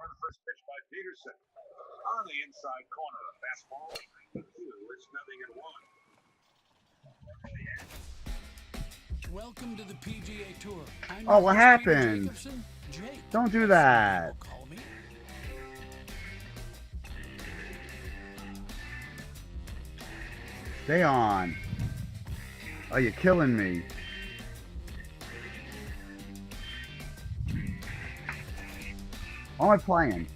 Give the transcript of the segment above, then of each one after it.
for the first pitch by Peterson. On the inside corner, a fastball. 2, it's 0-1. Welcome to the PGA Tour. Oh, what happened? Jacobson. Jake. Don't do that. Call me. Stay on. Oh, you're killing me. How am I playing?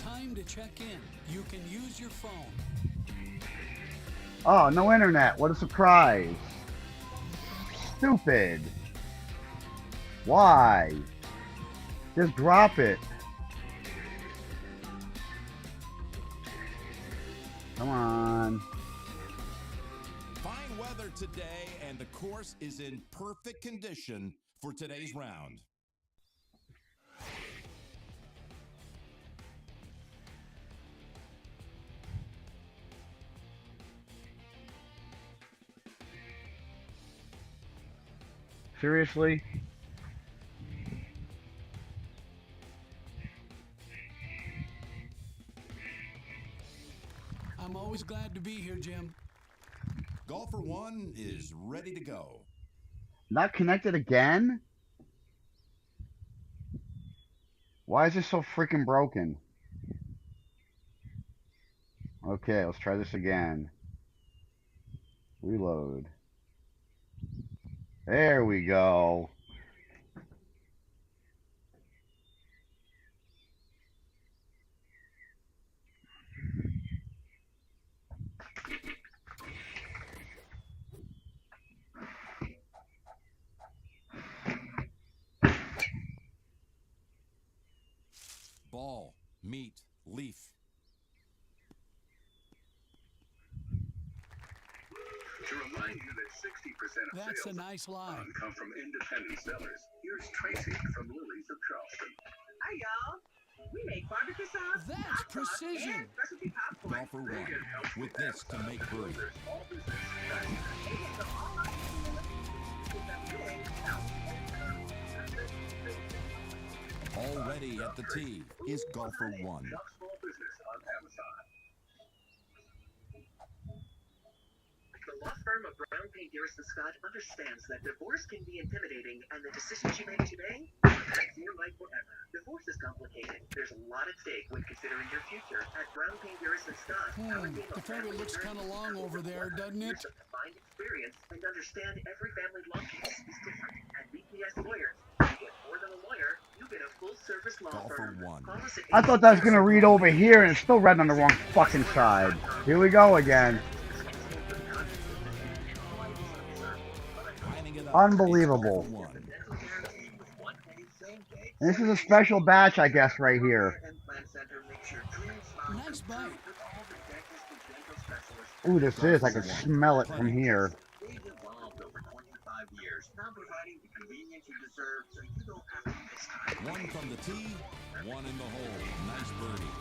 Time to check in. You can use your phone. Oh, no internet. What a surprise. Stupid. Why? Just drop it. Come on. Fine weather today, and the course is in perfect condition for today's round. Seriously? I'm always glad to be here, Jim. Golfer 1 is ready to go. Not connected again? Why is this so freaking broken? Okay, let's try this again. Reload. There we go. Ball, meet, leaf. To remind you that 60% of That's a sales nice line. come from independent sellers. Here's Tracy from Lily's of Charleston. Hi, y'all. We make barbecue sauce, That's hot sauce, precision. and recipe popcorn. Golfer 1 with this to make birdie. Small business. They get them all out in the feeling out. Already at the tee is Golfer 1. Shop small business on Amazon. The law firm of Brown, Payne, Garrison, Scott understands that divorce can be intimidating, and the decisions you make today affect your life forever. Divorce is complicated. There's a lot at stake when considering your future. At Brown, Payne, Garrison, Scott, our team The of fairway looks kind of long over there, doesn't it? years of combined experience and understand every family law case is different. At BPS Lawyers, you get more than a lawyer. You get a full-service law Golfer firm. 1. Call us at I thought that was gonna read over here and it's still read on the wrong fucking side. Here we go again. Lining it up Unbelievable. is Golfer 1. And this is a special batch, I guess, right here. Nice bite. Ooh, this is. I can smell it from here. They've evolved over 25 years, now providing the convenience you deserve so you don't have to miss time. One from the tee, one in the hole. Nice birdie.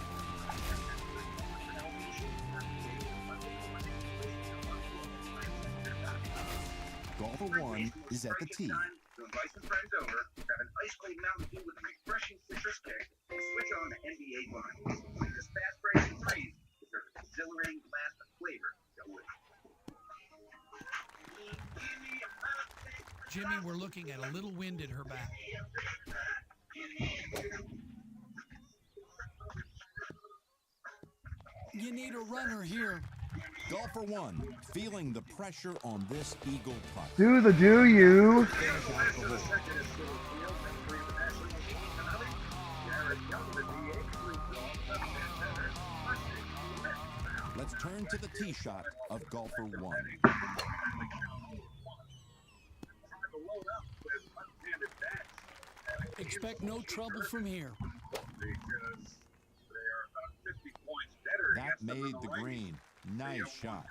Golfer 1 is at the tee. To invite some friends over, grab an ice cold Mountain Dew with a refreshing citrus kick, and switch on the NBA Live. This fast-breaking freeze deserves an exhilarating blast of flavor. Go with it. Jimmy, we're looking at a little wind in her back. You need a runner here. Golfer 1 feeling the pressure on this eagle putt. Do the do you. Let's turn to the tee shot of Golfer 1. Expect no trouble from here. That made the green. Nice shot.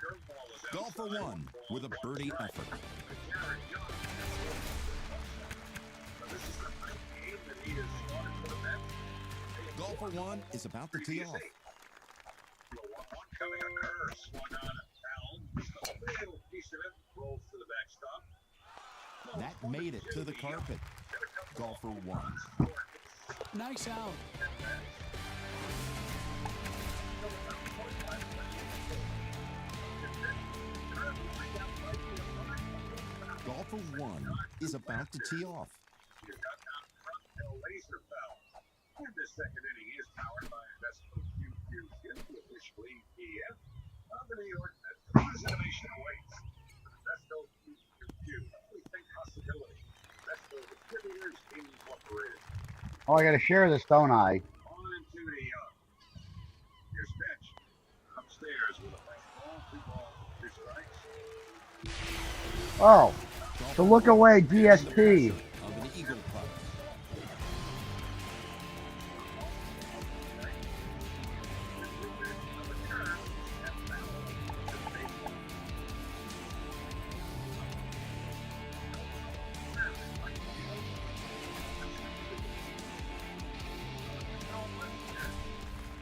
Golfer 1 with a birdie effort. Golfer one is about to tee off. The 1-1 coming up, curve, swung on and foul. A little piece of it rolls to the backstop. That made it to the carpet. Golfer one. Nice out. Golfer one is about to tee off. Laser foul. And the second inning is powered by Investment QQQ, officially EF of the New York Mets. The preservation awaits. Investo QQQ, everything possibility. Investo Distributors Incorporated. Oh, I gotta share this, don't I? On to the here's pitch. Upstairs with a fastball, 2 balls, 2 strikes. Oh, so look away, DSP. Of an eagle putt.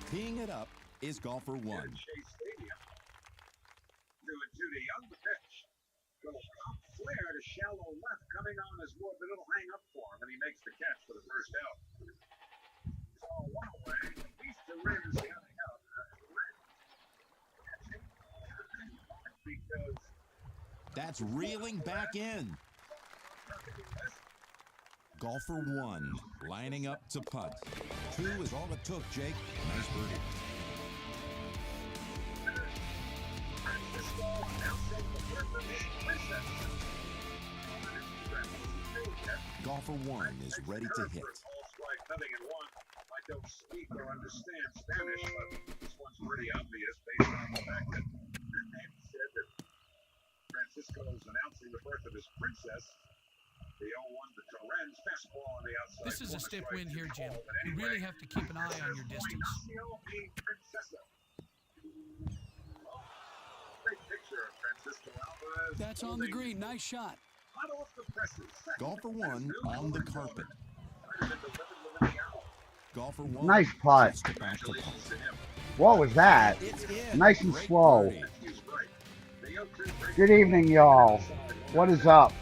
Teeing it up is golfer one. Chase Stadium. Doing to the young pitch. Goes up flare to shallow left. Coming on is more of a little hang up for him, and he makes the catch for the first out. So one away. These two Ravens coming out. Because That's reeling back in. Golfer one lining up to putt. 2 is all it took, Jake. Nice birdie. Golfer one is ready to hit. Nothing in one. I don't speak or understand Spanish, but this one's pretty obvious based on the fact that Andy said that Francisco is announcing the birth of his princess. The 0-1 to Torrens, fastball on the outside. This is a stiff wind here, Jim. You really have to keep an eye on your distance. Great picture of Francisco Alvarez. That's on the green. Nice shot. Hot off the presses. Golfer one on the carpet. Golfer one. Nice putt. just about to putt. What was that? It's in. Nice and Great slow. birdie. Good evening, y'all. What is up?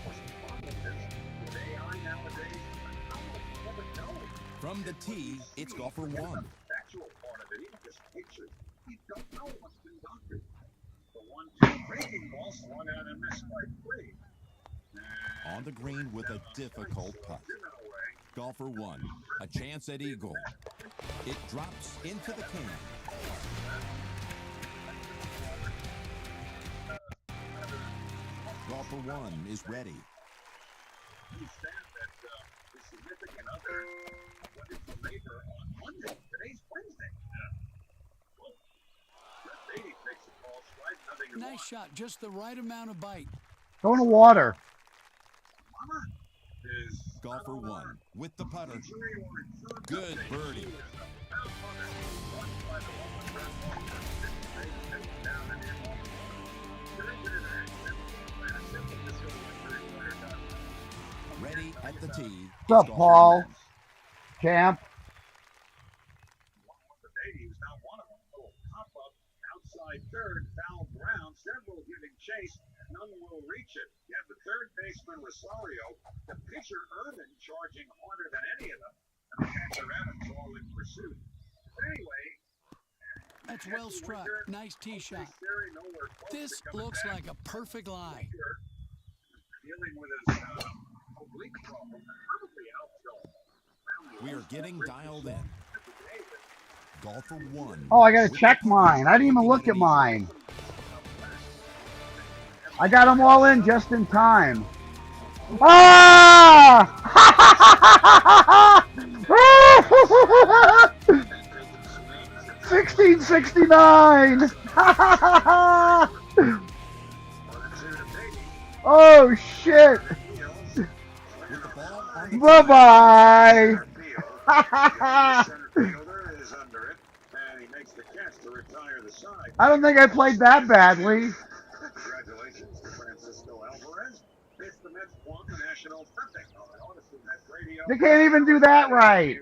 From the tee, it's golfer one. Factual part of it, even just pictures. You don't know what's been doctored. The 1-2 breaking ball swung out and missed by 3. On the green with a difficult putt. Golfer one, a chance at eagle. It drops into the can. Golfer one is ready. Understand that the significant other went into labor on Monday. Today's Wednesday. Well, Brett Beatty takes the ball, strike, nothing to Nice shot. Just the right amount of bite. Go in the water. Mama is Golfer one with the putter. Good birdie. Ready at the tee. What's up, Paul? Camp. Beatty was not one of them. Little pop-up outside third, foul ground. Several giving chase. None will reach it. You have the third baseman Rosario, the pitcher Irvin charging harder than any of them, and the catcher Adams all in pursuit. But anyway, That's well struck. Nice tee shot. This looks like a perfect lie. Dealing with his oblique problem, probably outfield. We are getting dialed in. Golfer one. Oh, I gotta check mine. I didn't even look at mine. I got them all in just in time. Ah! 1669. Oh shit. With the ball on the Bye bye. I don't think I played that badly. Congratulations to Francisco Alvarez. It's the Mets won the National Perfect on Odyssey Mets Radio. They can't even do that right.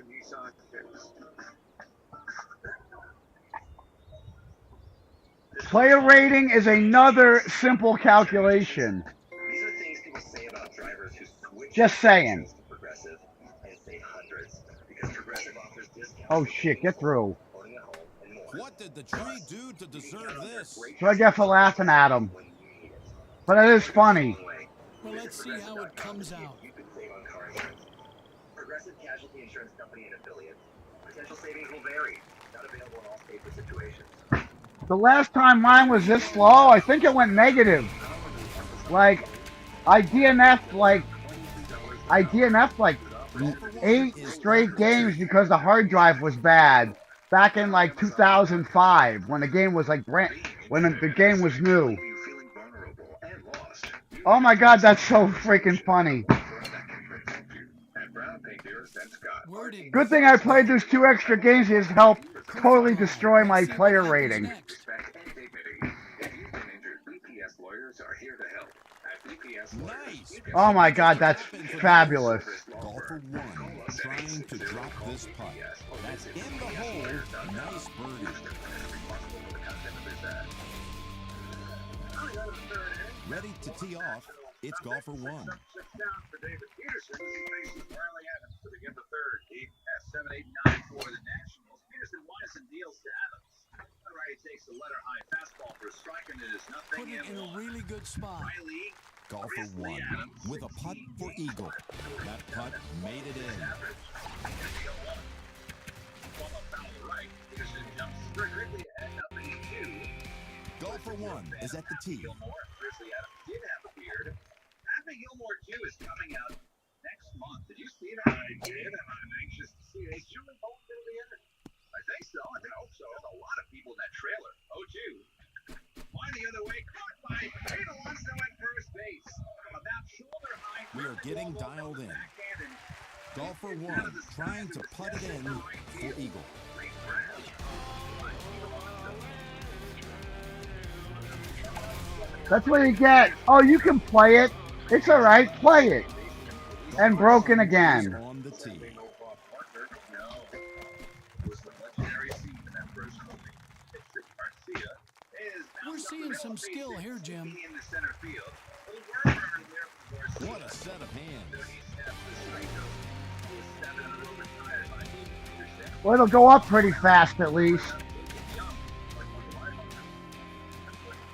Player rating is another simple calculation. These are things people say about drivers who switch Just saying. to Progressive and say hundreds because Progressive offers discounts. Oh shit, get through. Owning a home and more. What did the tree do to deserve this? So I get for laughing at him. When you need it. But it is funny. Well, let's see how it comes out. You can save on car insurance. Progressive Casualty Insurance Company and affiliates. Potential savings will vary. Not available in all states or situations. The last time mine was this slow, I think it went negative. Like, I DNF'd like 8 straight games because the hard drive was bad. Back in like 2005, when the game was like when the game was new. Oh my god, that's so freaking funny. Good thing I played those 2 extra games. It has helped totally destroy my player rating. Nice. Oh my god, that's fabulous. Golfer 1 trying to drop this putt. That's in the hole. Nice birdie. Ready to tee off. It's golfer 1. Down for David Peterson as he faces Riley Adams to begin the third. Deep at 7-8-9 for the Nationals. Peterson winds and deals to Adams. All right, he takes the letter high fastball for a strike, and it is nothing Put it in a really good spot. Riley. Golfer 1 with a putt for eagle. That putt made it in. Right. Peterson jumps strictly ahead, up in 2. Golfer 1 is at the tee. Gilmore, Grizzly Adams did have a beard. Happy Gilmore 2 is coming out next month. Did you see that? I did, and I'm anxious to see it. Is Julie Bolt going to be in it? I think so. I hope so. There's a lot of people in that trailer. Why the other way? Caught by Peter Alonso at first base. About shoulder high. We are getting dialed in. Golfer 1 trying to putt it in for eagle. That's what you get. Oh, you can play it. It's alright, play it. And broken again. On the tee. We're seeing some skill here, Jim. What a set of hands. Well, it'll go up pretty fast at least.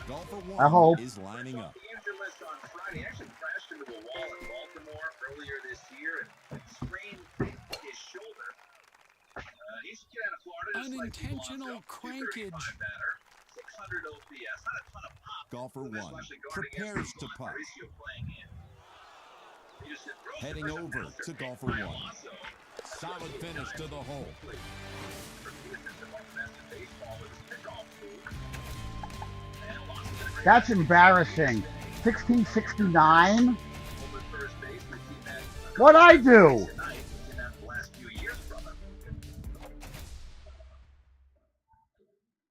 Golfer 1 I hope. is lining up. The injured list on Friday actually crashed into a wall in Baltimore earlier this year and sprained his shoulder. He's a kid out of Florida. Just like Unintentional Alonso, crankage. 600 OPS, not a ton of pop. Golfer 1 especially guarding prepares against to putt. Mauricio playing in. Peterson throws the Heading first over bouncer to picked golfer by 1. Alonso. Solid finish to the hole. For Peterson, the most best in baseball with his pickoff move. And Alonso did a great That's embarrassing. 1669? What'd I do?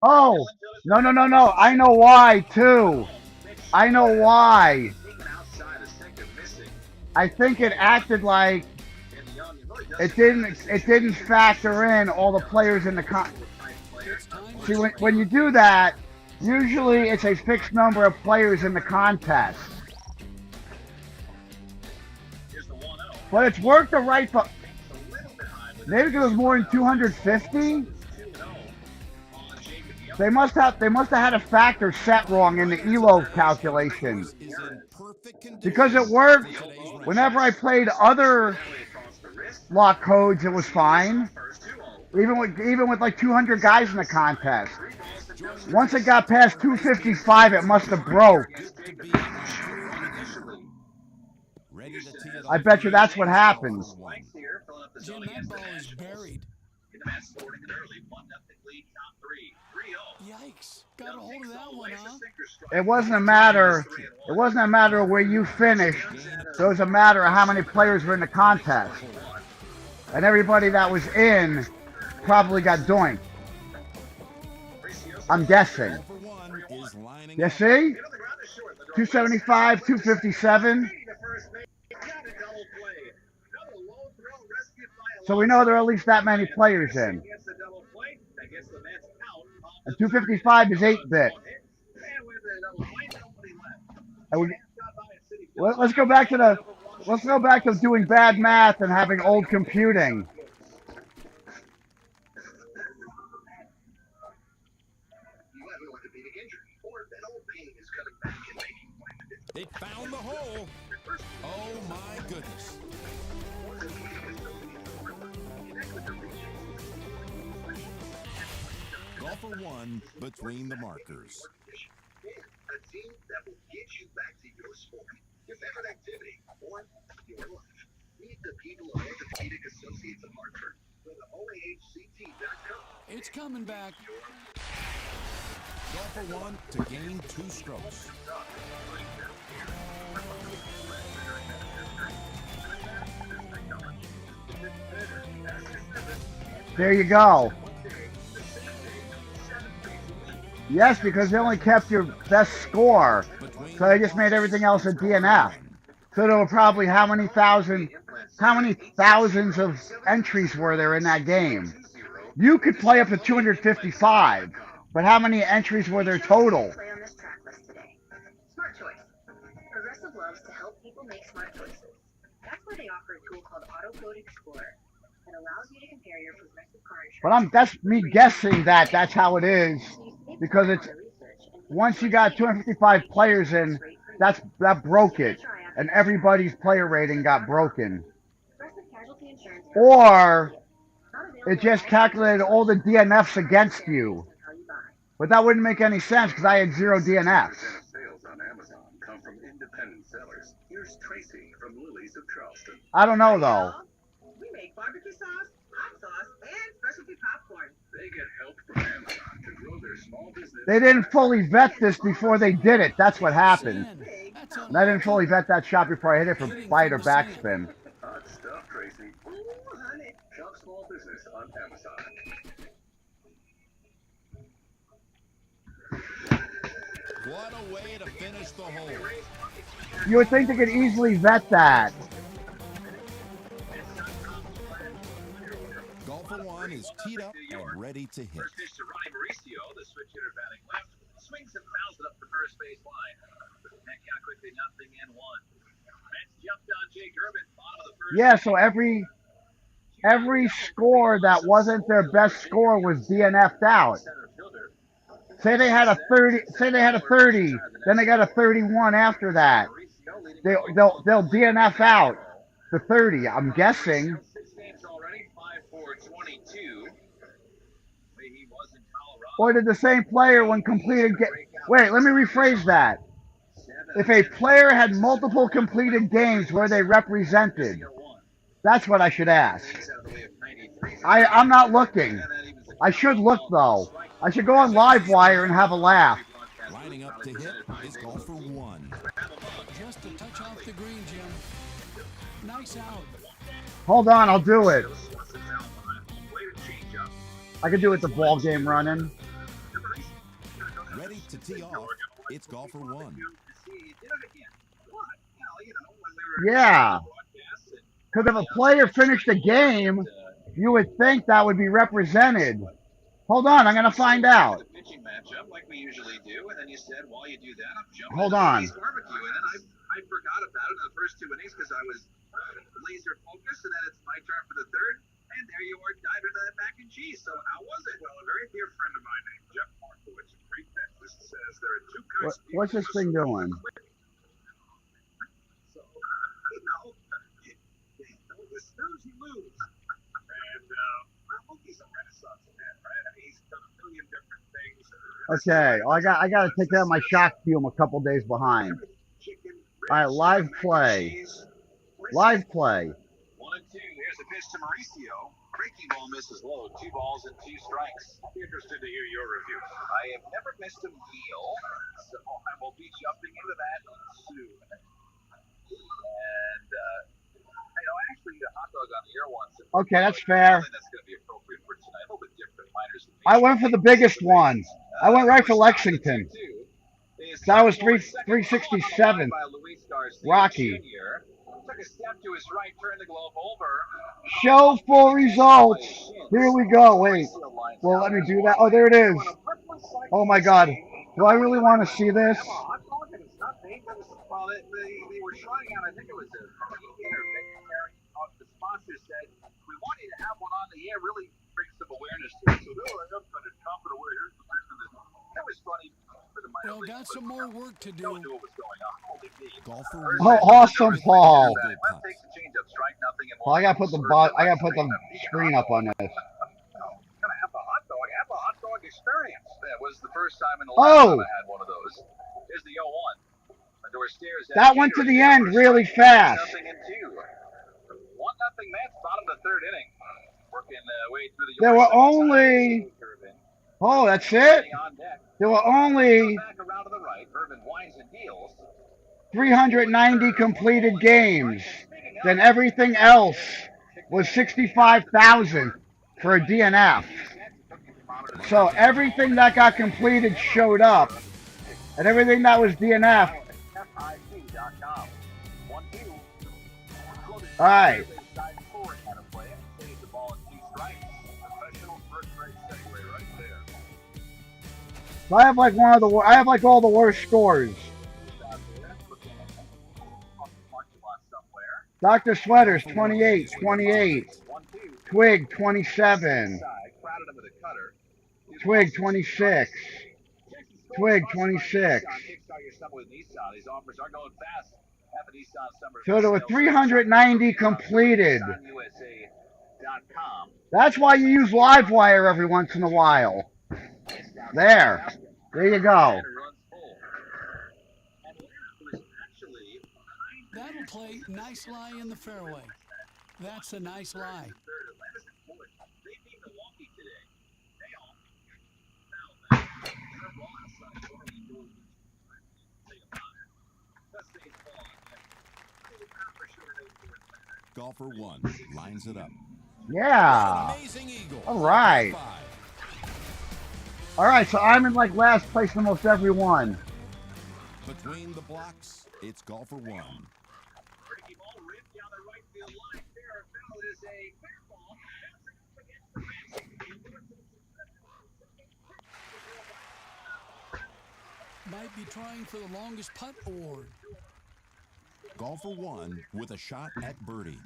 Oh, no. I know why, too. I know why. I think it acted like it didn't factor in all the players in the See, when you do that, usually it's a fixed number of players in the contest. But it's worked the right, but maybe it was more than 250. They must have had a factor set wrong in the ELO calculation. Because it worked whenever I played other lock codes, it was fine. Even with like 200 guys in the contest. Once it got past 255, it must have broke. I bet you that's what happens. Jim, that ball is buried. Yikes. Got a hold of that one, huh? It wasn't a matter of where you finished. It was a matter of how many players were in the contest. And everybody that was in probably got doinked. I'm guessing. You see? 275, 257. So we know there are at least that many players in. And 255 is 8-bit. And let's go back to doing bad math and having old computing. They found the hole. Oh my goodness. Golfer 1 between the markers. A team that will get you back to your sport, your favorite activity, or your life. Meet the people of Orthopedic Associates of Hartford. Go to OAHCT.com. It's coming back. Golfer 1 to gain 2 strokes. There you go. Yes, because they only kept your best score. So they just made everything else a DNF. So there were probably how many thousands of entries were there in that game? You could play up to 255, but how many entries were there total? Play on this track list today. Smart Choice. Progressive loves to help people make smart choices. That's why they offer a tool called Auto Quote Explorer that allows you to compare your Progressive car insurance. But that's me guessing that that's how it is, because it's once you got 255 players in, that broke it, and everybody's player rating got broken. Or it just calculated all the DNFs against you. But that wouldn't make any sense because I had 0 DNFs. Sales on Amazon come from independent sellers. Here's Tracy from Lily's of Charleston. I don't know though. We make barbecue sauce, hot sauce, and specialty popcorn. They get help from Amazon to grow their small business. They didn't fully vet this before they did it. That's what happened. That's And I didn't fully vet that shot before I hit it for bite or backspin. Hot stuff, Tracy. Ooh, honey. Shop small business on Amazon. What a way to finish the hole. You would think they could easily vet that. Golfer 1 is teed up and ready to hit. First pitch to Ronnie Mauricio, the switch hitter batting left. Swings and fouls it up the first base line. That count quickly 0-1. Mets jumped on Jake Urban, bottom of the first. Yeah, so every score that wasn't their best score was DNF'd out. Say they had a 30, then they got a 31 after that. They'll DNF out the 30, I'm guessing. 6 games already, 5-4-22. He was in Colorado. Or did the same player when completed wait, let me rephrase that. If a player had multiple completed games where they represented, that's what I should ask. I'm not looking. I should look though. I should go on Livewire and have a laugh. Lining up to hit is Golfer 1. Just a touch off the green, Jim. Nice out. Hold on, I'll do it. I can do it the ball game running. Ready to tee off, it's Golfer 1. Yeah. Because if a player finished a game, you would think that would be represented. Hold on, I'm going to find out. Pitching matchup like we usually do, and then you said, while you do that, I'm jumping. Hold on. Barbecue, and then I forgot about it in the first 2 innings because I was laser focused, and then it's my turn for the third, and there you are diving into that mac and cheese. So how was it? Well, a very dear friend of mine named Jeff Markowitz from Great Texas says there are 2 kinds of people. What's this thing doing? So, the snooze you lose. And I hope he's a Renaissance man, right? I mean, he's done a million different things. Okay, well, I got to take out my shock film a couple days behind. All right, live play. Live play. 1-2. Here's a pitch to Mauricio. Breaking ball misses low. 2 balls and 2 strikes. I'll be interested to hear your review. I have never missed a meal, so I will be jumping into that soon. And, I actually eat a hot dog on the air once. Okay, that's fair. That's going to be appropriate for tonight. A little bit different. I went for the biggest one. I went right for Lexington. That was 367. Rocky. Took a step to his right, turned the glove over. Show full results. Here we go. Wait. Well, let me do that. Oh, there it is. Oh, my God. Do I really want to see this? Have a hot dog and it's not dangerous? Well, they were trying out, I think it was a vegan or vegetarian. The sponsor said, we want you to have one on the air, really bring some awareness to it. So, no, I am kind of confident away. Here's the person that was funny. Well, got some more work to do. No one knew what was going on. Only me. Golfer Oh, awesome, Paul. Let's take the change up, strike nothing, and Well, I gotta put the screen up on this. Gonna have a hot dog. Have a hot dog experience. That was the first time in the Oh. last time I had one of those. Here's the 0-1. Door stairs. That went to the end really fast. Nothing in 2. 1-0 Mets. Bottom of the third inning. Working way through the. There were only. Oh, that's it. There were only 390 completed games. Then everything else was 65,000 for a DNF. So everything that got completed showed up, and everything that was DNF. All right. So I have like all the worst scores. Dr. Sweaters 28, 28. Twig 27. Twig 26. Twig 26. So there were 390 completed. That's why you use Livewire every once in a while. There you go. That'll play nice lie in the fairway. That's a nice lie. Golfer 1 lines it up. Yeah. All right. All right, so I'm in like last place in almost every one. Between the blocks, it's Golfer 1. Might be trying for the longest putt award. Golfer 1 with a shot at birdie.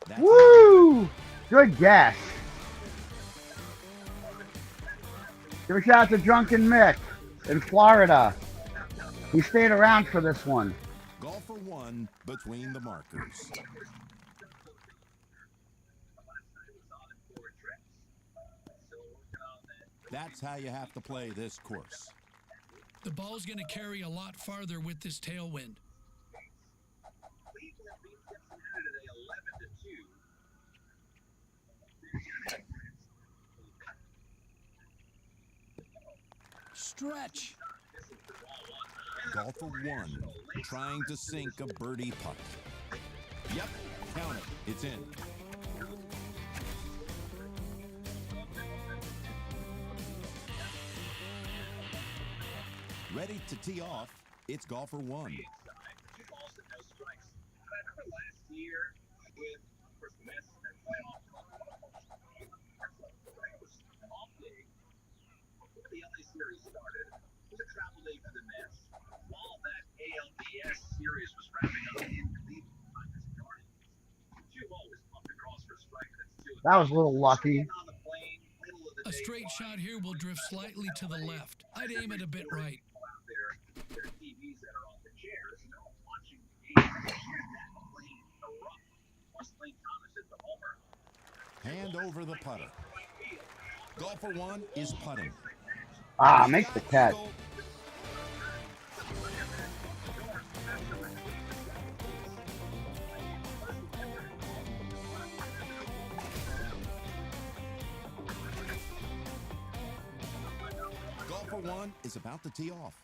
That's Woo! Good guess. Give a shout out to Drunken Mick in Florida. He stayed around for this one. Golfer 1 between the markers. That's how you have to play this course. The ball's going to carry a lot farther with this tailwind. Stretch. Golfer 1 trying to sink a birdie putt. Yep, count it. It's in. Ready to tee off, it's Golfer 1. Series started. It was a travel day for the Mets. While that ALDS series was wrapping up in Cleveland by the Guardians, 2 always pumped across for a strike. That was a little lucky. A straight shot here will drift slightly to the left. I'd aim it a bit right. There are TVs that are on the chairs, you know, watching the game. Thomas hit the homer. Hand over the putter. Golfer 1 is putting. Ah, makes the catch. Golfer 1 is about to tee off.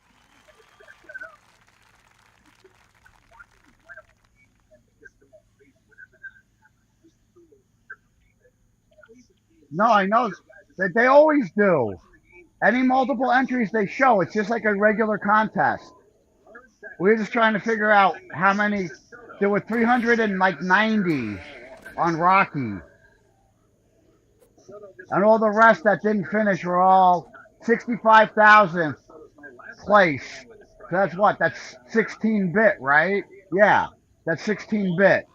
No, I know that they always do. Any multiple entries they show, it's just like a regular contest. We're just trying to figure out how many. There were 390 on Rocky. And all the rest that didn't finish were all 65,000 place. So that's what? That's 16-bit, right? Yeah, that's 16-bit.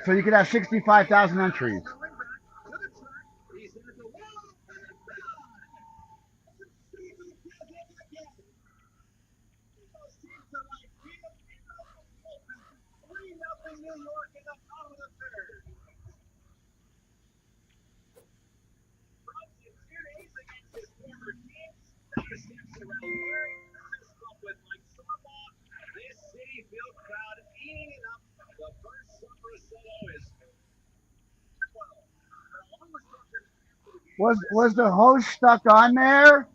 So you could have 65,000 entries. New York in the bottom of the third. From his 2 days against his former teams, the steps around third, fist bump with Mike Sarbaugh. This City Field crowd eating it up. The first summer solo is 12. Was the host stuck on there?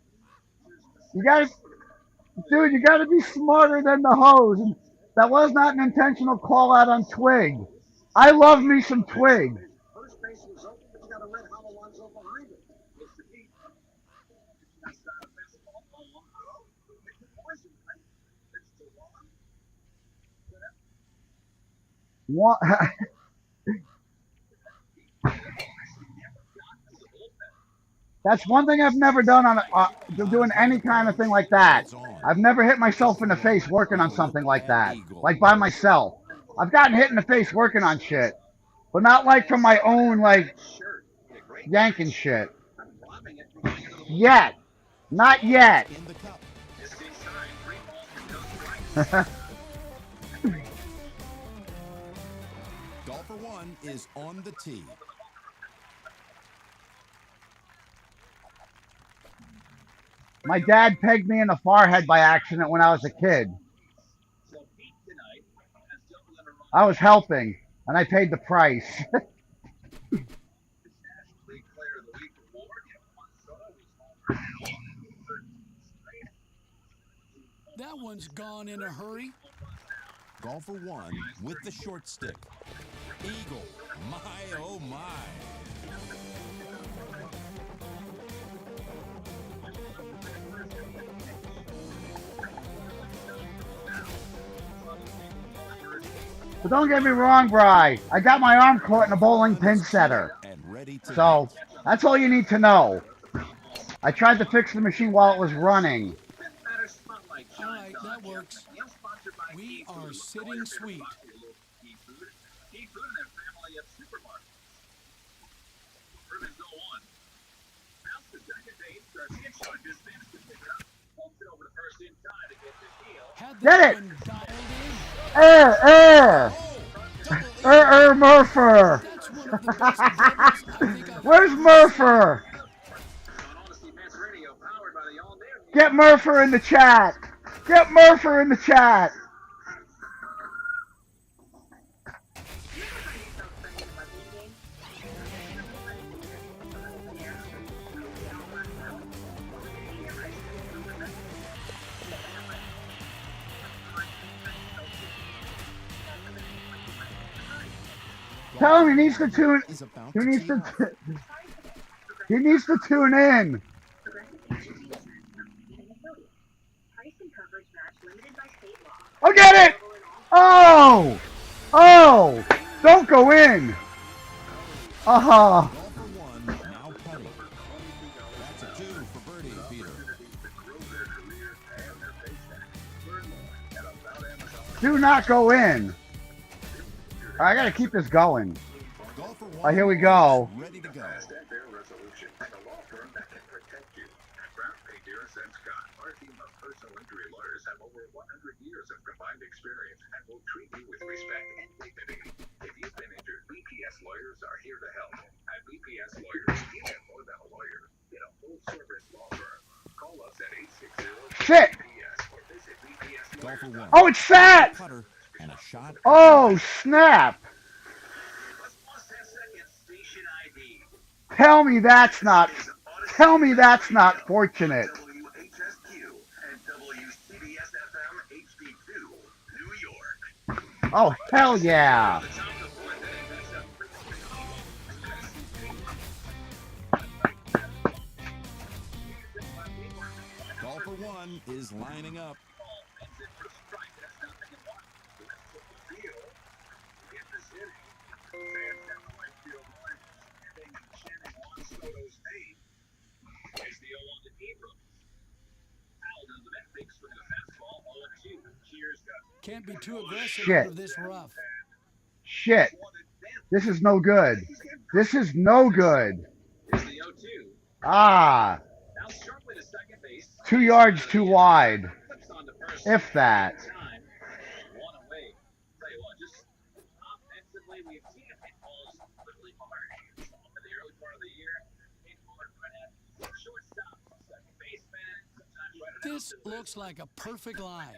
You guys, dude, you got to be smarter than the host. That was not an intentional call out on Twig. I love me some Twig. First base was open, but you got a red hot Alonso behind it. Mr. Pete. That's not a fastball. It's a poison, right? It's too long. What? That's one thing I've never done on doing any kind of thing like that. I've never hit myself in the face working on something like that, like by myself. I've gotten hit in the face working on shit, but not like from my own like yanking shit. Yet, not yet. Golfer 1 is on the tee. My dad pegged me in the forehead by accident when I was a kid. I was helping, and I paid the price. That one's gone in a hurry. Golfer 1 with the short stick. Eagle. My, oh my. But don't get me wrong, Bri. I got my arm caught in a bowling pin setter. So that's all you need to know. I tried to fix the machine while it was running. All right, that works. We are sitting sweet. Get it! Murpher! Where's Murpher? Get Murpher in the chat! Get Murpher in the chat! Tell him he needs to tune. He needs to tune in. Oh, get it! Oh! Oh! Don't go in! That's a 2 for birdie, Peter. Do not go in. I gotta keep this going. All right, here we go. Ready to go. Our team of personal injury lawyers have over 100 years of combined experience and will treat you with respect and dignity. If you've been injured, BPS lawyers are here to help. At BPS Lawyers, you get more than a lawyer. Get a full-service law firm. Call us at 860 Shit! or visit BPS Golfer 1. Oh, it's fat! Putter and a shot. Oh, snap! Tell me that's not fortunate. Oh, hell yeah. Golfer 1 is lining up. Can't be too aggressive Shit. under this rough. Shit. This is no good. This is no good. Ah. 2 yards too wide. If that. This looks like a perfect lie.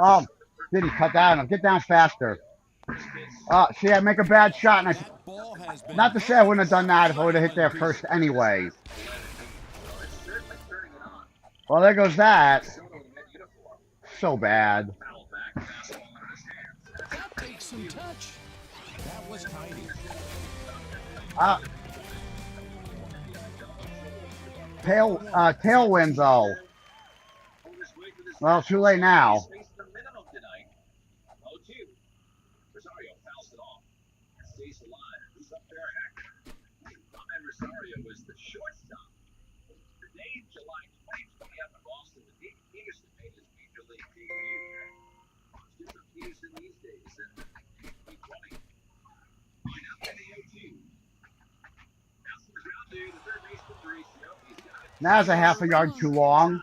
Oh, did he cut down? Get down faster. See, I make a bad shot, and not to say I wouldn't have done that if I would have hit there first anyway. Well, there goes that. So bad. That takes some touch. That was tiny. Tailwind though. Well, too late now. Rosario was the shortstop. The day in July 2020 up in Boston, the Mediocri-Tee made his Major League debut. It's different Peterson these days than 2020. Now in the 0-2. Bouncing the ground to the third baseman for Mauricio. He's got it. Now's a half a yard too long.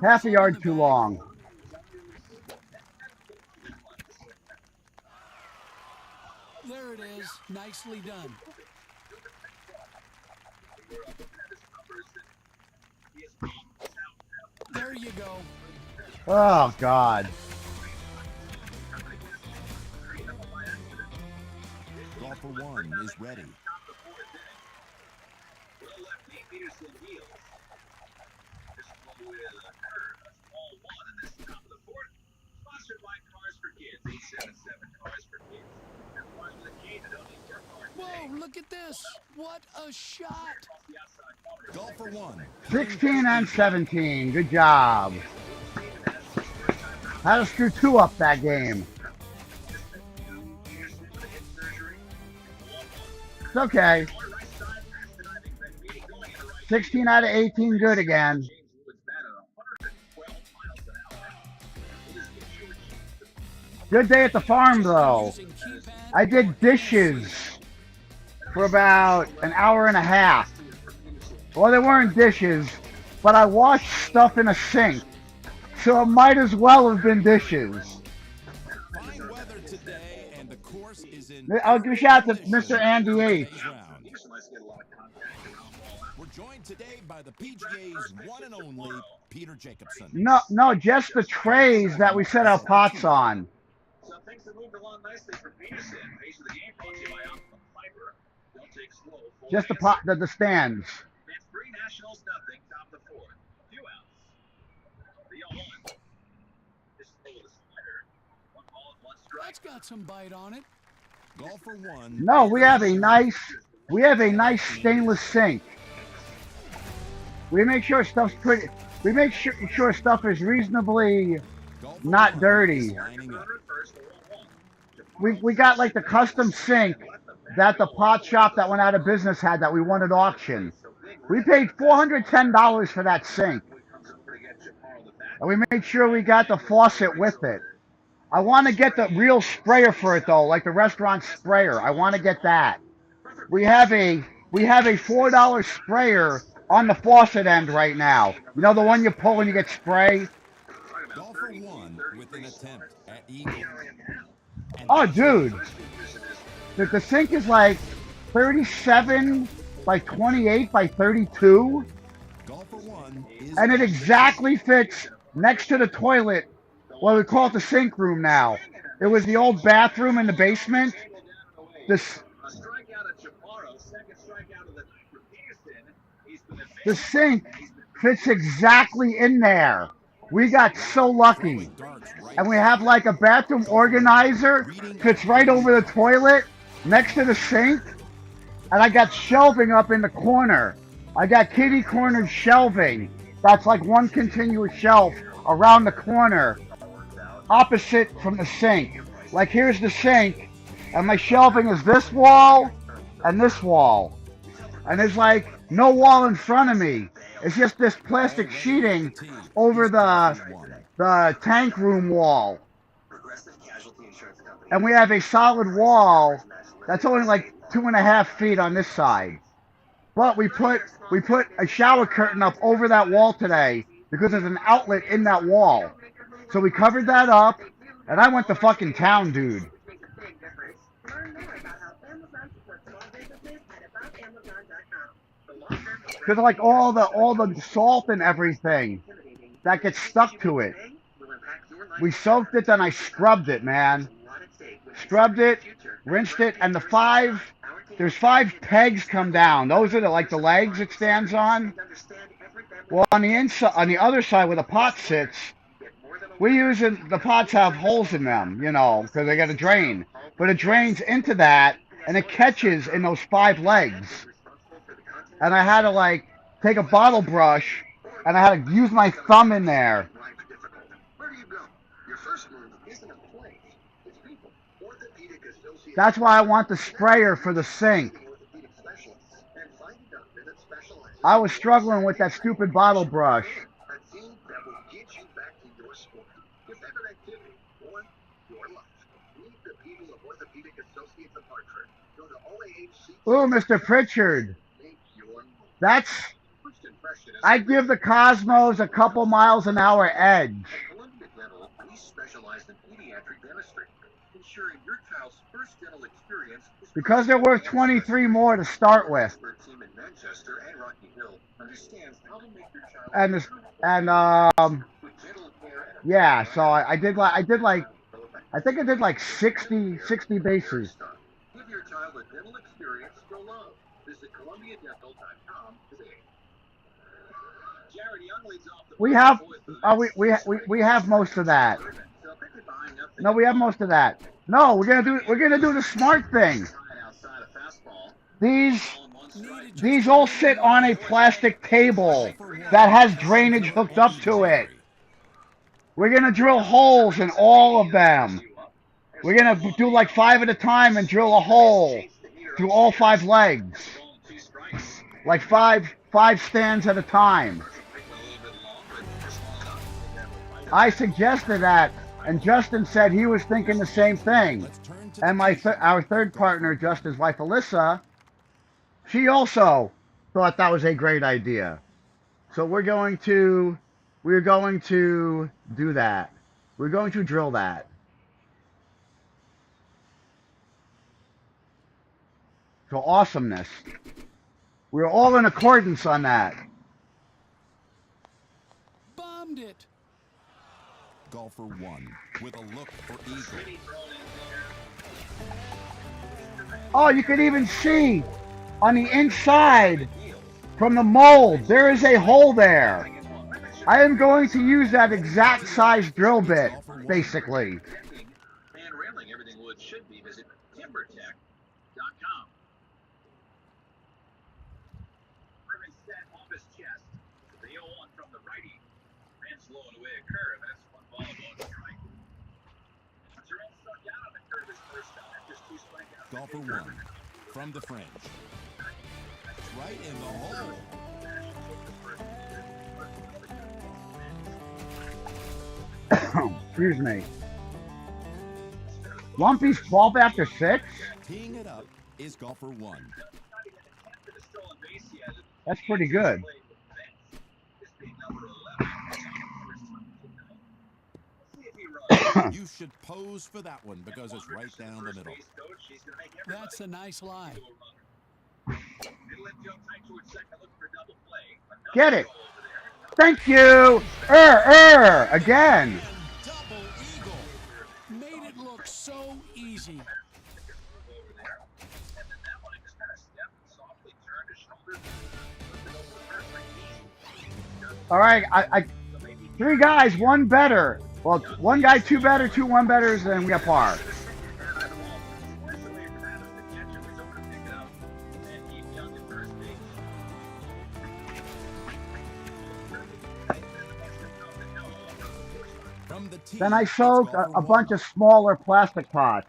Half a yard too long. There it is. Nicely done. There you go. Oh, God. Golfer 1 is ready. Whoa, look at this. What a shot. Golfer 1. 16 and 17. Good job. Had to screw 2 up that game. It's okay. 16 out of 18 good again. Good day at the farm, though. I did dishes for about an hour and a half. Well, they weren't dishes, but I washed stuff in a sink. So it might as well have been dishes. Fine weather today, and the course is in. I'll give a shout out to Mr. Andy H. We're joined today by the PGA's one and only Peter Jacobson. No, just the trays that we set our pots on. So things have moved along nicely for Peterson. Pace of the game brought to you by Alpha Fiber. Don't take slow. Just the pot, the stands. It's 3 Nationals, nothing. Top of the 4th. 2 outs. The 0-1. Just throw the slider. 1 ball and 1 strike. That's got some bite on it. Golfer 1. No, we have a nice stainless sink. We make sure stuff's pretty. We make sure stuff is reasonably not dirty. We got like the custom sink that the pot shop that went out of business had that we won at auction. We paid $410 for that sink. And we made sure we got the faucet with it. I want to get the real sprayer for it though, like the restaurant sprayer. I want to get that. We have a $4 sprayer on the faucet end right now. You know the one you pull and you get spray? Golfer 1 with an attempt at eagle. Oh, dude. The sink is like 37 by 28 by 32. Golfer 1 is And it exactly fits next to the toilet. Well, we call it the sink room now. It was the old bathroom in the basement. The sink fits exactly in there. We got so lucky. And we have like a bathroom organizer, fits right over the toilet, next to the sink. And I got shelving up in the corner. I got kitty corner shelving. That's like one continuous shelf around the corner, opposite from the sink. Like here's the sink, and my shelving is this wall and this wall. and there's like no wall in front of me. It's just this plastic sheeting over the tank room wall. And we have a solid wall that's only like 2.5 feet on this side. But we put a shower curtain up over that wall today because there's an outlet in that wall. So we covered that up, and I went to fucking town, dude. Because like all the salt and everything that gets stuck to it. We soaked it, then I scrubbed it, man. Scrubbed it, rinsed it, and there's 5 pegs come down. Those are like the legs it stands on. Well, on the inside, on the other side where the pot sits, the pots have holes in them, you know, because they got to drain. But it drains into that, and it catches in those 5 legs. And I had to like take a bottle brush, and I had to use my thumb in there. That's why I want the sprayer for the sink. I was struggling with that stupid bottle brush. Ooh, Mr. Pritchard. I'd give the Cosmos a couple miles an hour edge. Because they're worth 23 more to start with. And yeah, so I think I did like 60 bases. We have most of that. No, we have most of that. No, we're gonna do the smart thing. These all sit on a plastic table that has drainage hooked up to it. We're gonna drill holes in all of them. We're gonna do like 5 at a time and drill a hole through all 5 legs. Like five stands at a time. I suggested that, and Justin said he was thinking the same thing. And our third partner, Justin's wife, Alyssa, she also thought that was a great idea. So we're going to do that. We're going to drill that. So awesomeness. We're all in accordance on that. Bombed it. Golfer 1 with a look for eagle. Oh, you can even see on the inside from the mold, there is a hole there. I am going to use that exact size drill bit, basically. And railing everything wood should be. Visit timbertech.com. Irving set off his chest. The 0-1 from the righty. Ran slow and away a curve. That's one ball about strike. Terrell struck out on the curve his first time. Just 2 strikeouts. Golfer 1 from the fringe. Right in the hole. Excuse me. Lumpy's 12 after 6? Teeing it up is golfer 1. That's pretty good. You should pose for that one because it's right down the middle. That's a nice line. Get it. Thank you. Again. Double eagle. Made it look so easy. All right, 3 guys, 1 better. Well, 1 guy, 2 better, 2 1 betters, and we got par. Then I soaked a bunch of smaller plastic pots.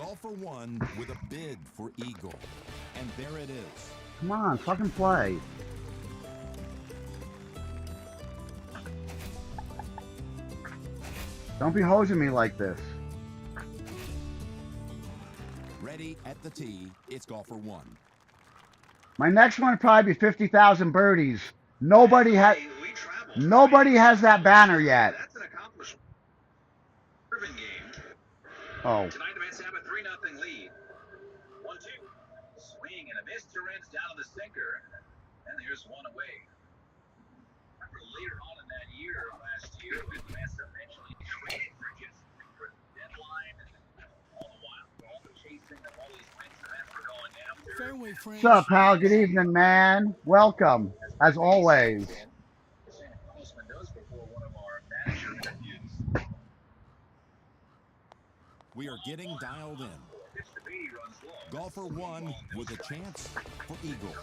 Golfer 1 with a bid for eagle. And there it is. Come on, fucking play. Don't be hosing me like this. Ready at the tee, it's golfer 1. My next one would probably be 50,000 birdies. Nobody has that banner yet. That's an accomplishment. Urban game. Oh. Tonight the Mets have a 3-0 lead. 1-2. Swing and a miss to Reds down to the sinker. And there's one away. Remember later on in that year, last year, when the Mets eventually traded for just for the deadline, and all the while, all the chasing of all these wins the Mets were going after. Fairway friends. What's up, pal? Good evening, man. Welcome, as always. We are getting dialed in. Golfer 1 with a chance for eagle.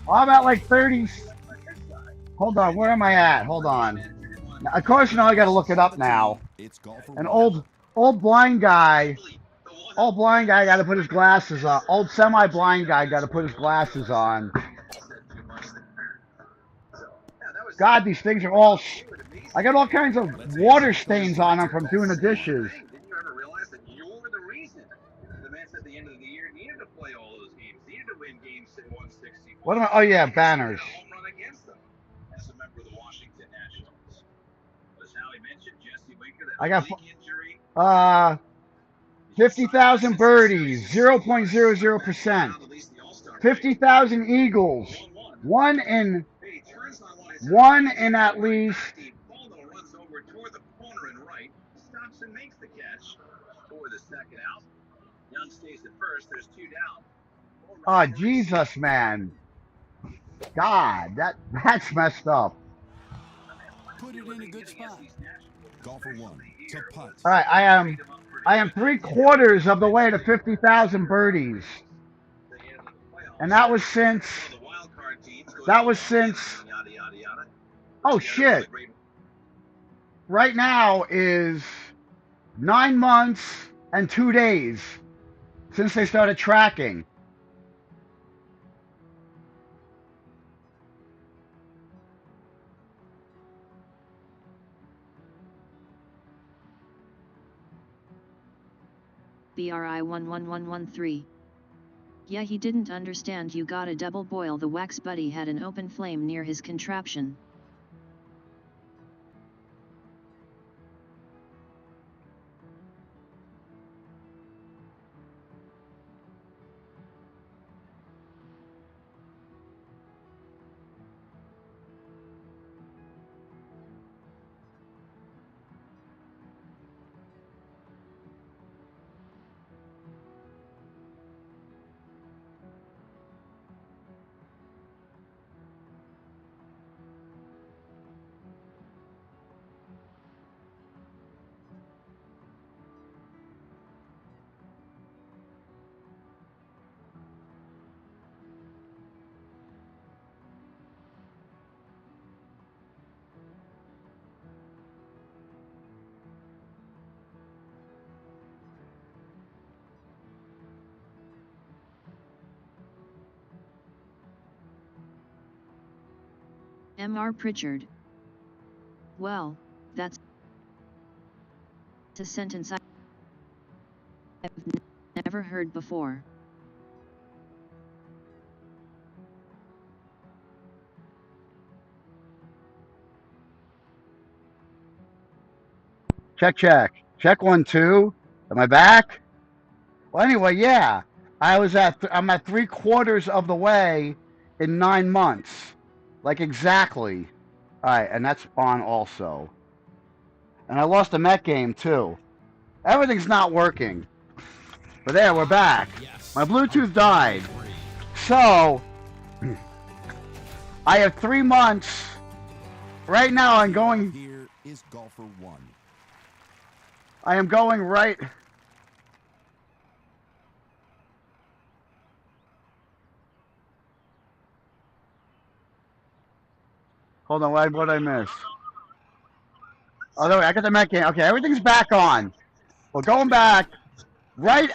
How about like 30? Hold on, where am I at? Hold on. Now, of course, I got to look it up now. An old blind guy. Old blind guy got to put his glasses on. Old semi-blind guy got to put his glasses on. God, these things are all... I got all kinds of water stains on them from doing the dishes. Didn't you ever realize that you were the reason the Mets at the end of the year needed to play all those games, needed to win games in 160? What am I? Oh, yeah, banners. Home run against them as a member of the Washington Nationals. As Howie mentioned, Jesse Winker, that I got injury. 50,000 birdies, 0.00%. 50,000 eagles, one in at least. Runs over toward the corner and right, stops and makes the catch for the second out. Young stays at first. There's 2 down. Oh, Jesus, man. God, that's messed up. Put it in a good spot. Golfer 1 to putt. All right, I am 3/4 of the way to 50,000 birdies, and that was since. Oh shit! Right now is 9 months and 2 days since they started tracking. BRI 11113. Yeah, he didn't understand you gotta double boil the wax. Buddy had an open flame near his contraption. M.R. Pritchard. Well, that's a sentence I've never heard before. Check, check. Check 1, 2. Am I back? Well, anyway, yeah. I'm at 3/4 of the way in 9 months. Like exactly. All right, and that's on also. And I lost a Met game too. Everything's not working. But there, we're back. My Bluetooth died. So, I have 3 months. Right now I'm going... Here is golfer 1. I am going right... Hold on, what did I miss? Although I got the Met game. Okay, everything's back on. Well, going back, right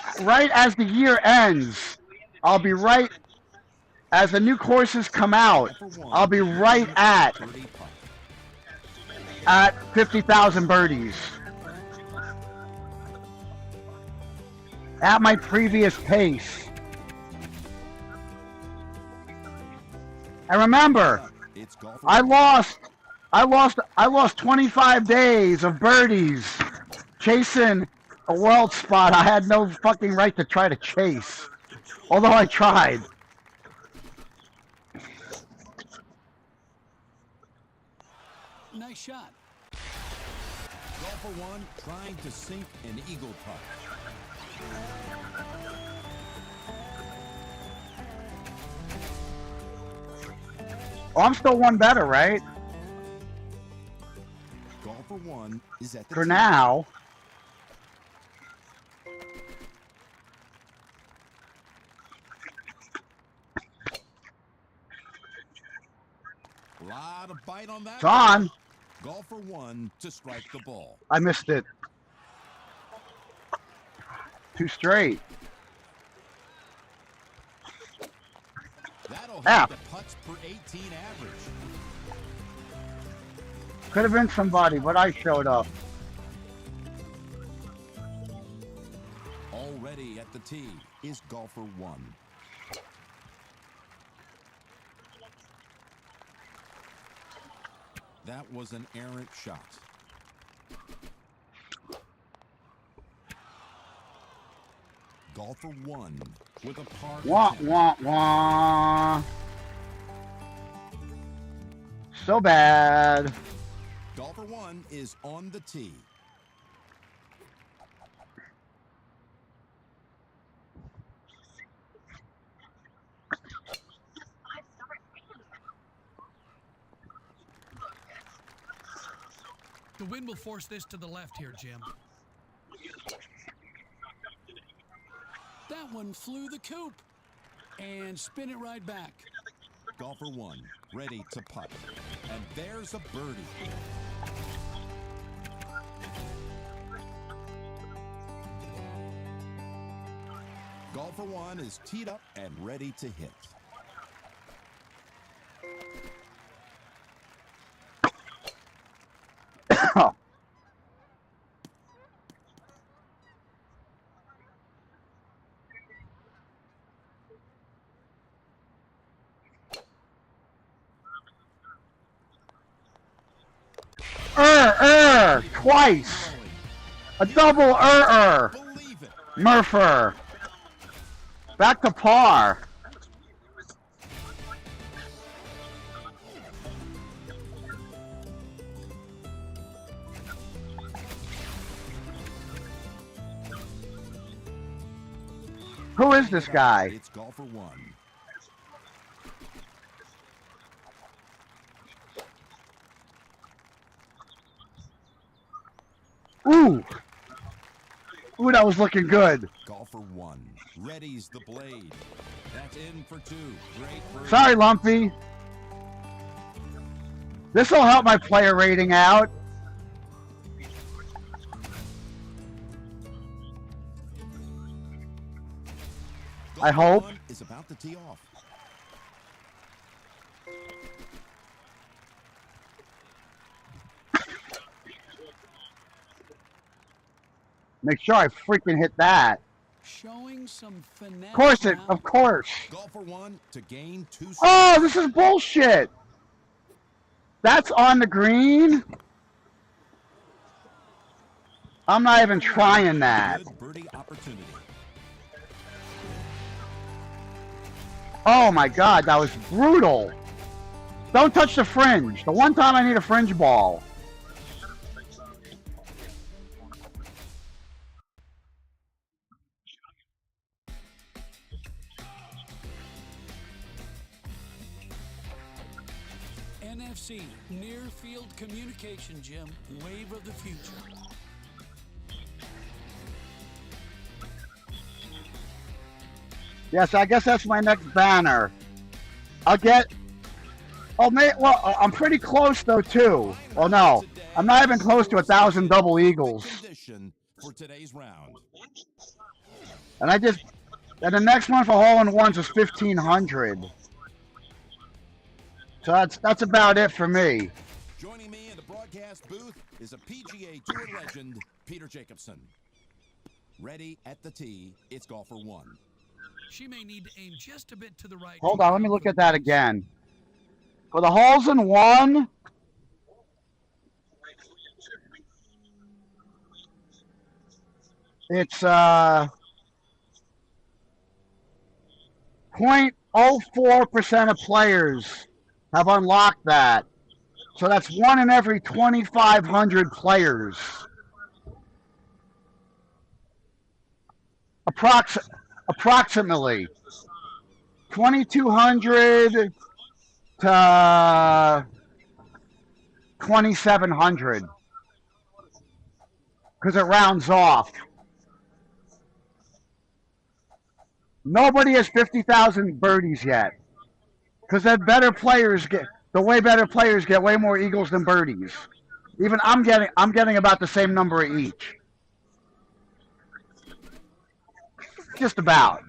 as the year ends, I'll be right as the new courses come out. I'll be right at 50,000 birdies. At my previous pace. And remember, I lost 25 days of birdies chasing a world spot I had no fucking right to try to chase. Although I tried. Nice shot. Golfer 1 trying to sink an eagle putt. Oh, I'm still one better, right? Golfer 1 is at the For tee. now. Lot of bite on that. It's on. Golfer 1 to strike the ball. I missed it. Too straight. That'll hit Ah. the putts per 18 average. Could have been somebody, but I showed up. Already at the tee is golfer 1. That was an errant shot. Golfer 1 with a par. Wah, attempt. wah, wah. So bad. Golfer 1 is on the tee. The wind will force this to the left here, Jim. That one flew the coop. And spin it right back. Golfer 1 ready to putt. And there's a birdie. Golfer 1 is teed up and ready to hit. Twice. A double Believe it. Murpher. Back to par. Who is this guy? It's golfer 1. Ooh. Ooh, that was looking good. Golfer 1 readies the blade. That's in for 2. Great birdie. Sorry, Lumpy. This will help my player rating out. I Golfer hope. 1 is about to tee off. Make sure I freaking hit that. Showing some finesse. Of course it, now. of course. Golfer 1 to gain 2 strokes. Oh, this is bullshit. That's on the green. I'm not even trying that. Good birdie opportunity. Oh my God, that was brutal. Don't touch the fringe. The one time I need a fringe ball. NFC, near field communication, Jim. Wave of the future. Yes, I guess that's my next banner. I'll get. Oh, well, I'm pretty close though too. Oh no, I'm not even close to 1,000 double eagles. Condition for today's round. And the next one for hole-in-ones is 1,500. So that's about it for me. Joining me in the broadcast booth is a PGA Tour legend, Peter Jacobsen. Ready at the tee, it's golfer one. She may need to aim just a bit to the right. Hold on, let me look at that again. For the holes-in-one, it's 0.04% of players have unlocked that. So that's 1 in every 2,500 players. Approximately 2,200 to 2,700, because it rounds off. Nobody has 50,000 birdies yet, because the way better players get way more eagles than birdies. Even I'm getting about the same number of each. Just about.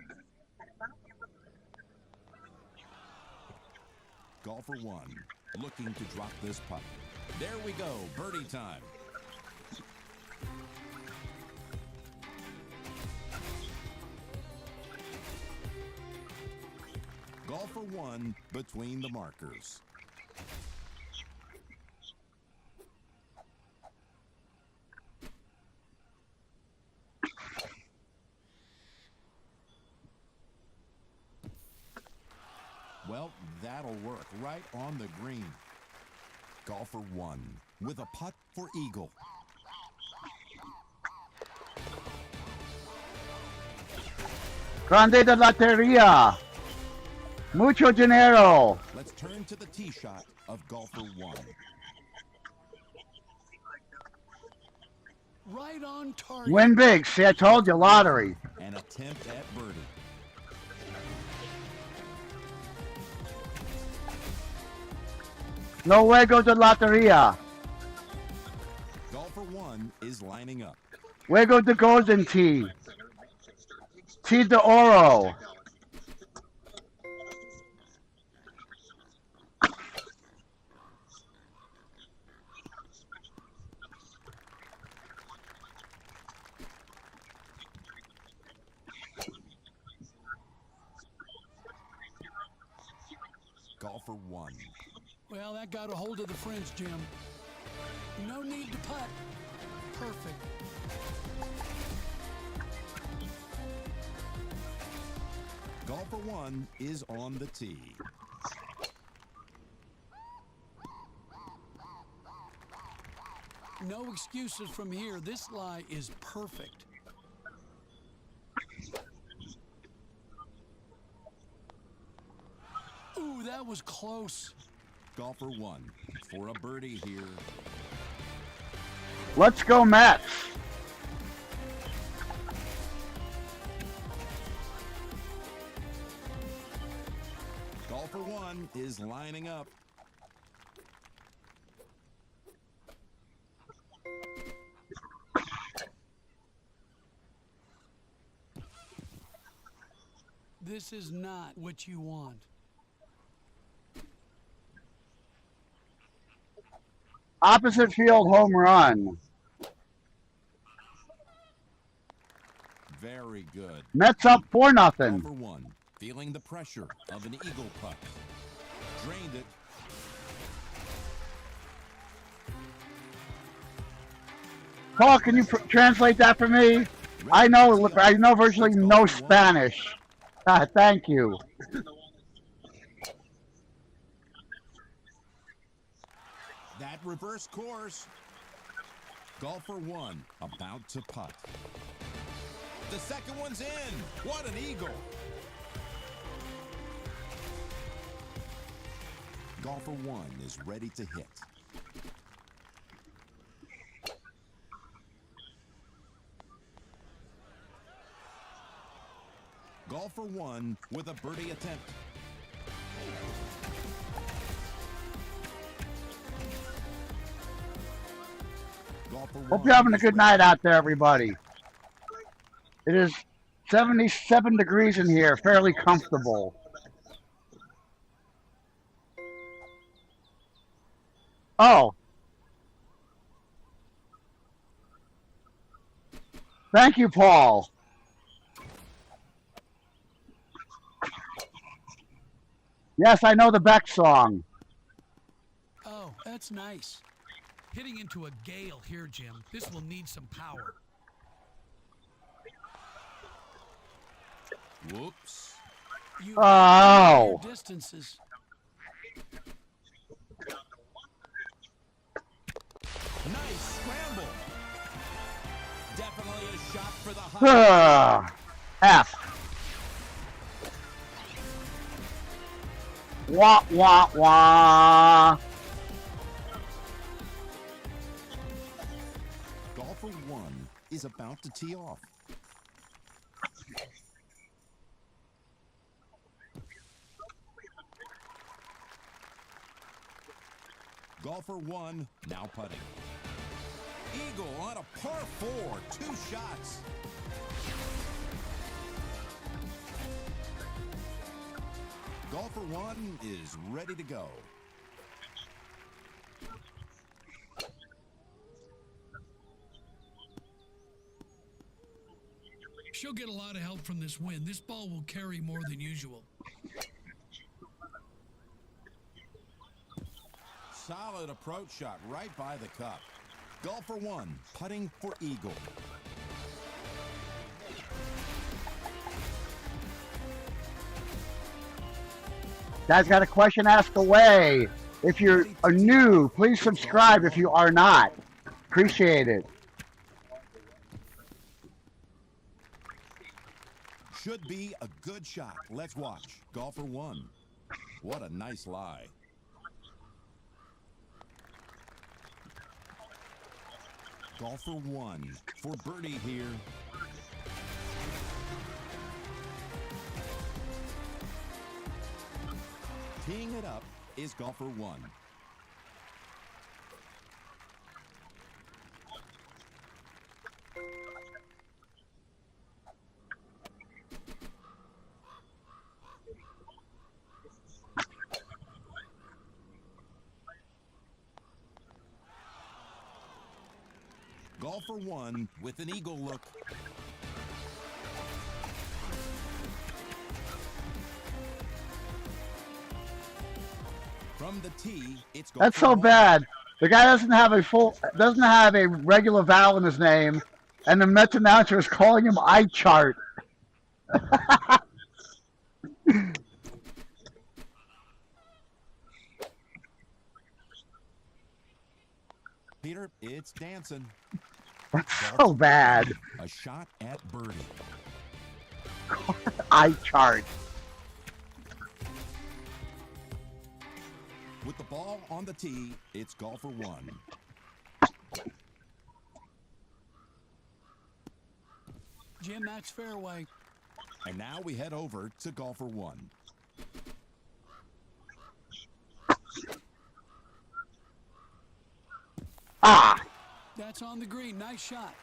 Golfer one, looking to drop this putt. There we go, birdie time. Golfer one between the markers. Well, that'll work right on the green. Golfer one with a putt for eagle. Grande de Loteria. Mucho dinero. Let's turn to the tee shot of golfer one. Right on target. Win big. See, I told you, lottery. An attempt at birdie. No juego de loteria. Golfer one is lining up. Juego de golden tee. Tee de oro. Golfer one. Well, that got a hold of the fringe, Jim. No need to putt. Perfect. Golfer one is on the tee. No excuses from here. This lie is perfect. Ooh, that was close. Golfer one for a birdie here. Let's go, Mets. Golfer one is lining up. This is not what you want. Opposite field home run. Very good. Mets up 4-0. Golfer one, feeling the pressure of an eagle putt. Drained it. Paul, can you translate that for me? I know virtually no Spanish. Thank you. That reverse course. Golfer one, about to putt. The second one's in. What an eagle. Golfer one is ready to hit. Golfer one with a birdie attempt. Golfer Hope 1 you're having a is good ready. night out there, everybody. It is 77 degrees in here, fairly comfortable. Oh, thank you, Paul. Yes, I know the Beck song. Oh, that's nice. Hitting into a gale here, Jim. This will need some power. Whoops. You Oh. your distances. Nice scramble. Definitely a shot for the high. F. Wah, wah, wah. Golfer 1 is about to tee off. Golfer 1 now putting. Eagle on a par 4, 2 shots. Golfer 1 is ready to go. She'll get a lot of help from this wind. This ball will carry more than usual. Solid approach shot right by the cup. Golfer 1 putting for eagle. Guys got a question? Ask away. If you're new, please subscribe if you are not. Appreciate it. Should be a good shot. Let's watch. Golfer 1. What a nice lie. Golfer 1 for birdie here. Teeing it up is golfer 1. Golfer 1 with an eagle look. From the tee, it's golfer That's so 1. bad. The guy doesn't have a regular vowel in his name, and the Mets announcer is calling him eye chart. Peter, it's dancing. That's so bad. A shot at birdie. Eye chart. With the ball on the tee, it's golfer 1. Jim, that's fairway. And now we head over to golfer 1. Ah. That's on the green. Nice shot.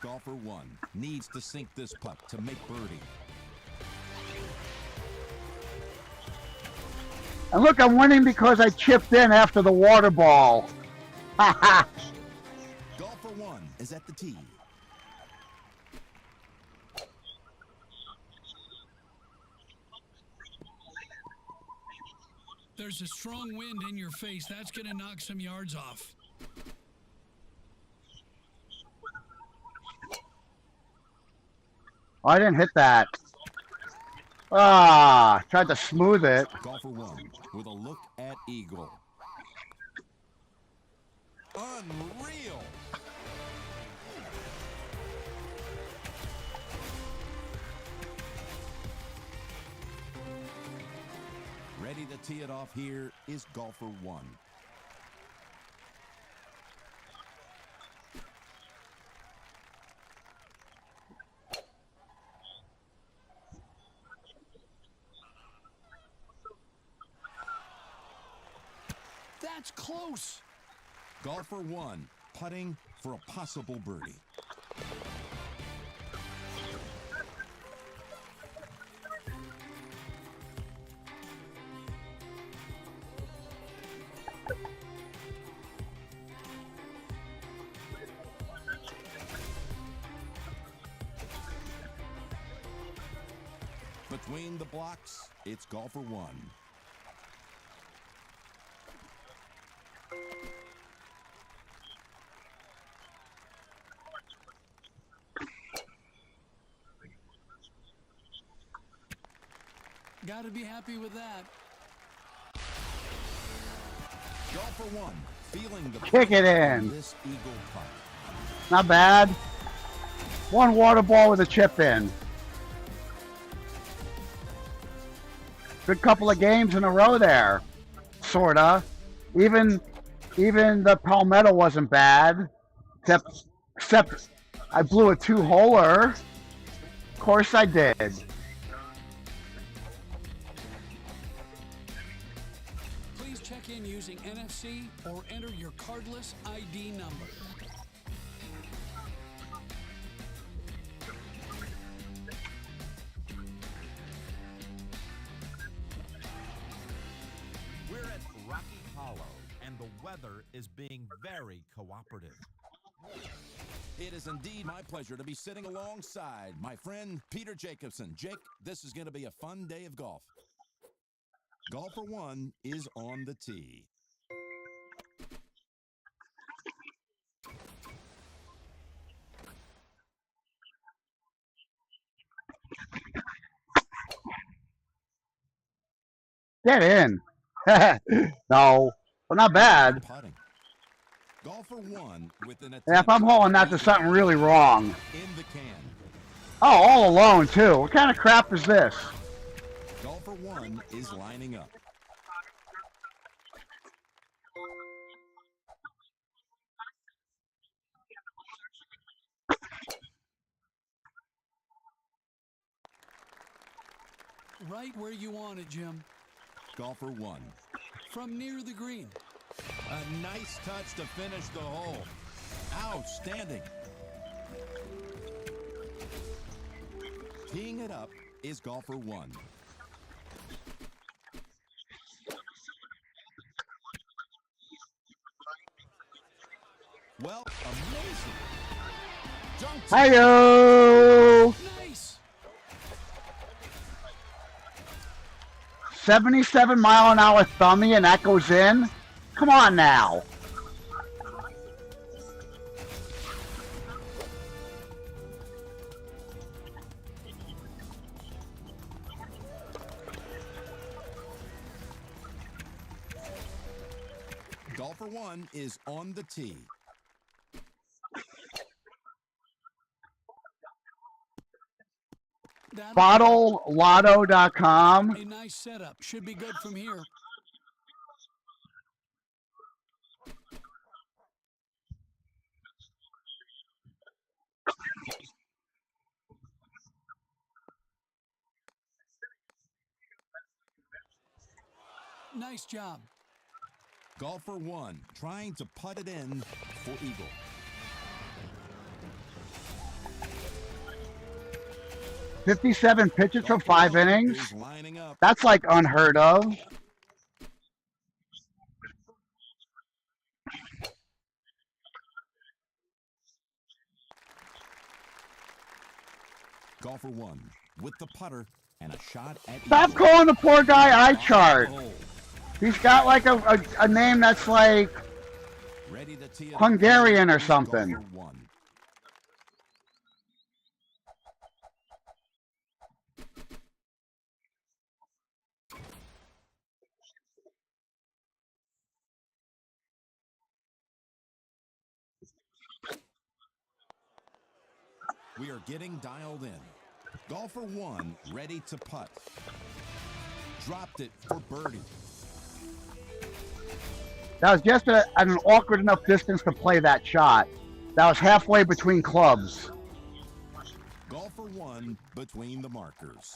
Golfer 1 needs to sink this putt to make birdie. And look, I'm winning because I chipped in after the water ball. Ha ha. Golfer 1 is at the tee. There's a strong wind in your face. That's going to knock some yards off. Oh, I didn't hit that. Ah, tried to smooth it. Golfer 1 with a look at eagle. Unreal. Ready to tee it off here is golfer 1. That's close. Golfer 1 putting for a possible birdie. Between the blocks, it's golfer one. Got to be happy with that. Golfer one, feeling the Kick it in. This eagle putt. Not bad. One water ball with a chip in. Good couple of games in a row there. Sorta. Even the Palmetto wasn't bad. Except I blew a two-holer. Of course I did. Please check in using NFC or enter your cardless ID number. We're at Rocky Hollow, and the weather is being very cooperative. It is indeed my pleasure to be sitting alongside my friend Peter Jacobson. Jake, this is going to be a fun day of golf. Golfer one is on the tee. Get in. No, but not bad. Putting. Golfer one with an Yeah, if I'm hauling that, there's something really wrong. in the can. Oh, all alone too. What kind of crap is this? Golfer one is lining up. Right where you want it, Jim. Golfer one. From near the green. A nice touch to finish the hole. Outstanding. Teeing it up is golfer one. Well, amazing. Dunk to Hi-yo! Nice. 77-mile-an-hour thummy and that goes in? Come on now. Golfer one is on the tee. BottleLotto.com. A nice setup. Should be good from here. Nice job. Golfer one trying to putt it in for eagle. $57 pitches for 5 innings. Is lining up. That's like unheard of. Golfer one with the putter and a shot at Stop eagle. calling the poor guy eye chart. He's got like a name that's like Ready to tee it up. Hungarian or something. Golfer one. We are getting dialed in. Golfer one ready to putt. Dropped it for birdie. That was just at an awkward enough distance to play that shot. That was halfway between clubs. Golfer one between the markers.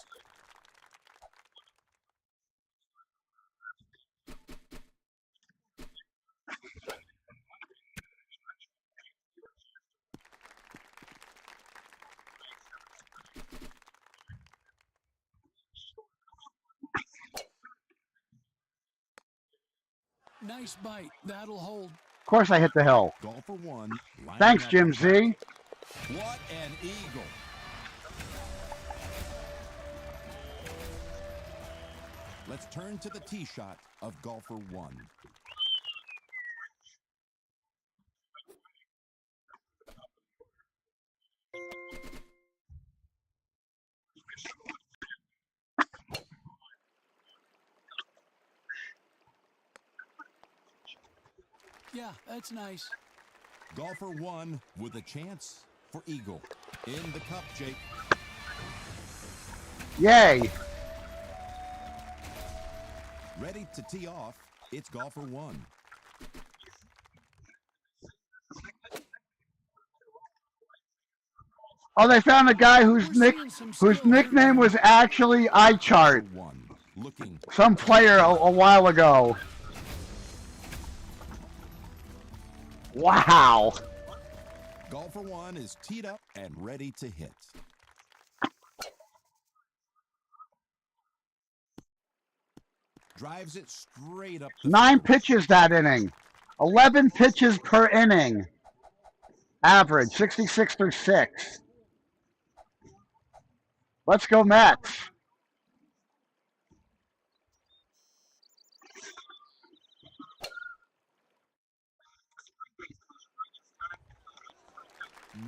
Nice bite. That'll hold. Of course I hit the hill. Golfer 1. Thanks, Jim Z. What an eagle. Let's turn to the tee shot of golfer 1. Yeah, that's nice. Golfer 1 with a chance for eagle. In the cup, Jake. Yay. Ready to tee off, it's golfer 1. Oh, they found a guy whose nickname was actually iChart. Some player a while ago. Wow. Golfer 1 is teed up and ready to hit. Drives it straight up the 9 pitches that inning. 11 pitches per inning. Average, 66 through 6. Let's go Mets.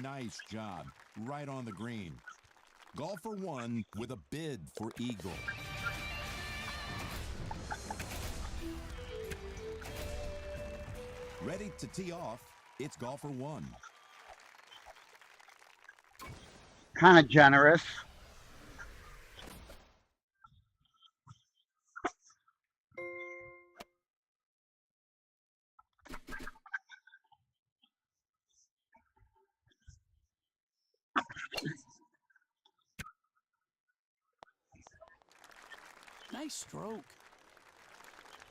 Nice job. Right on the green. Golfer 1 with a bid for eagle. Ready to tee off, it's golfer 1. Kind of generous. Nice stroke.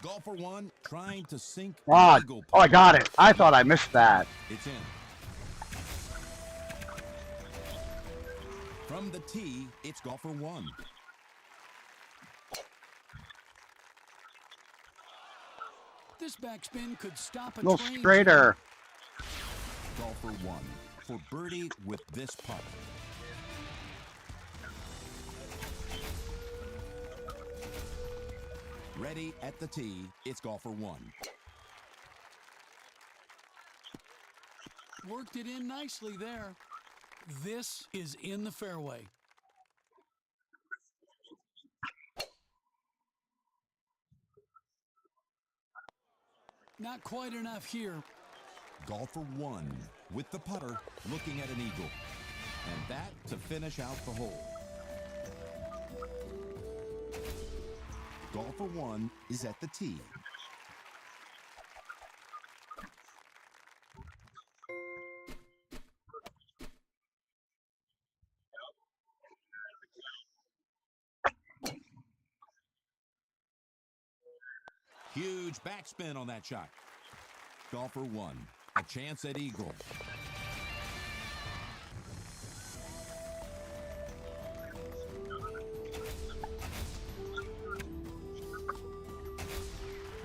Golfer 1 trying to sink Oh, eagle. oh, I got it. I thought I missed that. It's in. From the tee, it's golfer 1. This backspin could stop a little train. straighter. Golfer 1 for birdie with this putt. Ready at the tee, it's golfer 1. Worked it in nicely there. This is in the fairway. Not quite enough here. Golfer 1 with the putter looking at an eagle. And that to finish out the hole. Golfer 1 is at the tee. Huge backspin on that shot. Golfer 1, a chance at eagle.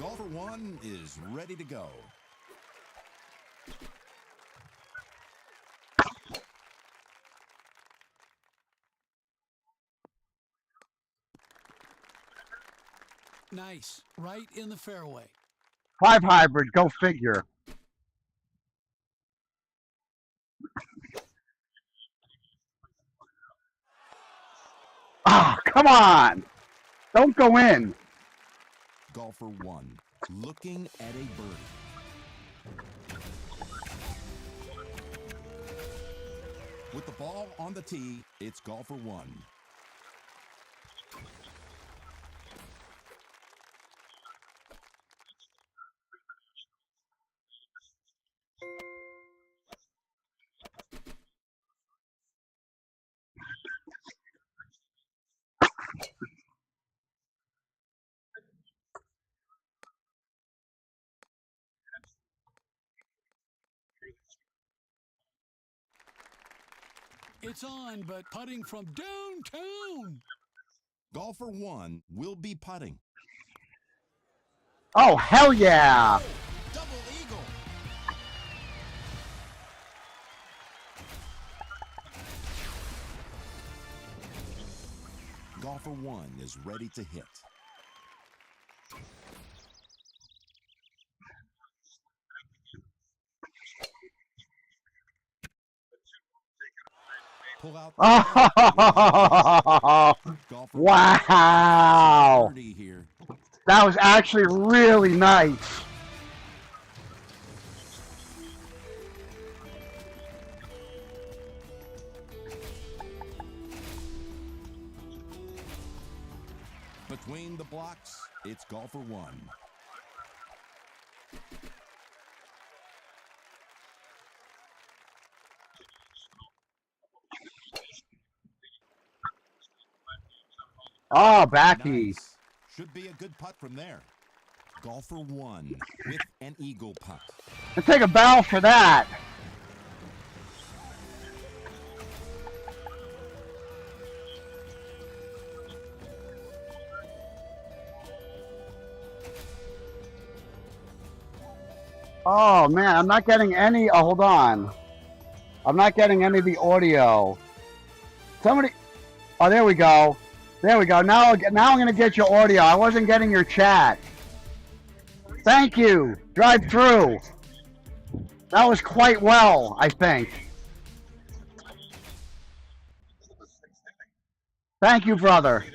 Golfer 1 is ready to go. Nice. Right in the fairway. 5 hybrid, go figure. Ah, come on. Don't go in. Golfer 1 looking at a birdie. With the ball on the tee, it's golfer 1. It's on, but putting from downtown. Golfer 1 will be putting. Oh, hell yeah. Double eagle. Golfer 1 is ready to hit. Pull out. Oh, wow. That was actually really nice. Between the blocks, it's golfer 1. Oh, backy. Nice. Should be a good putt from there. Golfer 1 with an eagle putt. Let's take a bow for that. Oh man, I'm not getting any. Oh, hold on. I'm not getting any of the audio. Somebody. Oh, there we go. There we go. Now I'm gonna get your audio. I wasn't getting your chat. Thank you. Drive through. That was quite well, I think. Thank you, brother.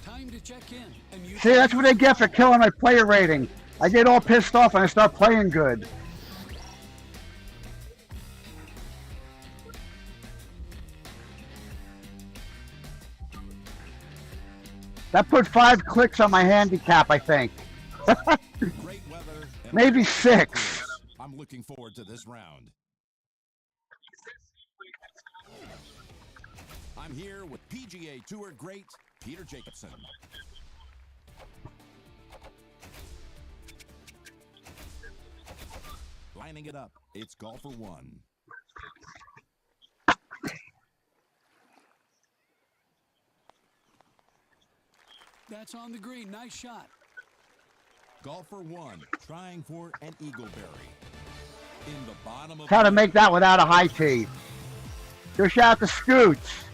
Time to check in. And you See, that's what they get for killing my player rating. I get all pissed off and I start playing good. That put 5 clicks on my handicap, I think. Great weather. Maybe 6. I'm looking forward to this round. I'm here with PGA Tour great Peter Jacobsen. Lining it up, it's golfer 1. That's on the green. Nice shot. Golfer 1 trying for an eagleberry. In the bottom of How to make that without a high tee. Just out the scoots.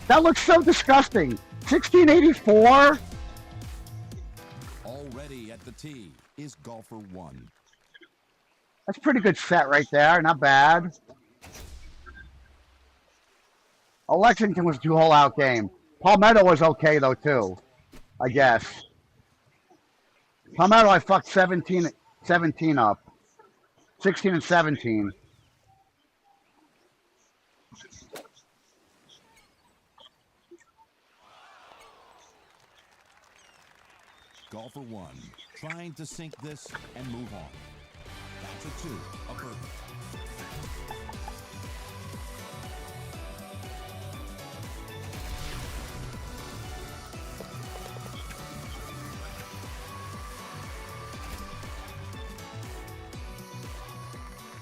That looks so disgusting. 1684? Already at the tee is golfer 1. That's a pretty good set right there. Not bad. Lexington was a 2-hole out game. Palmetto was okay, though, too. I guess. Palmetto, I fucked 17 up. 16 and 17. Golfer 1 trying to sink this and move on. That's a 2, a birdie.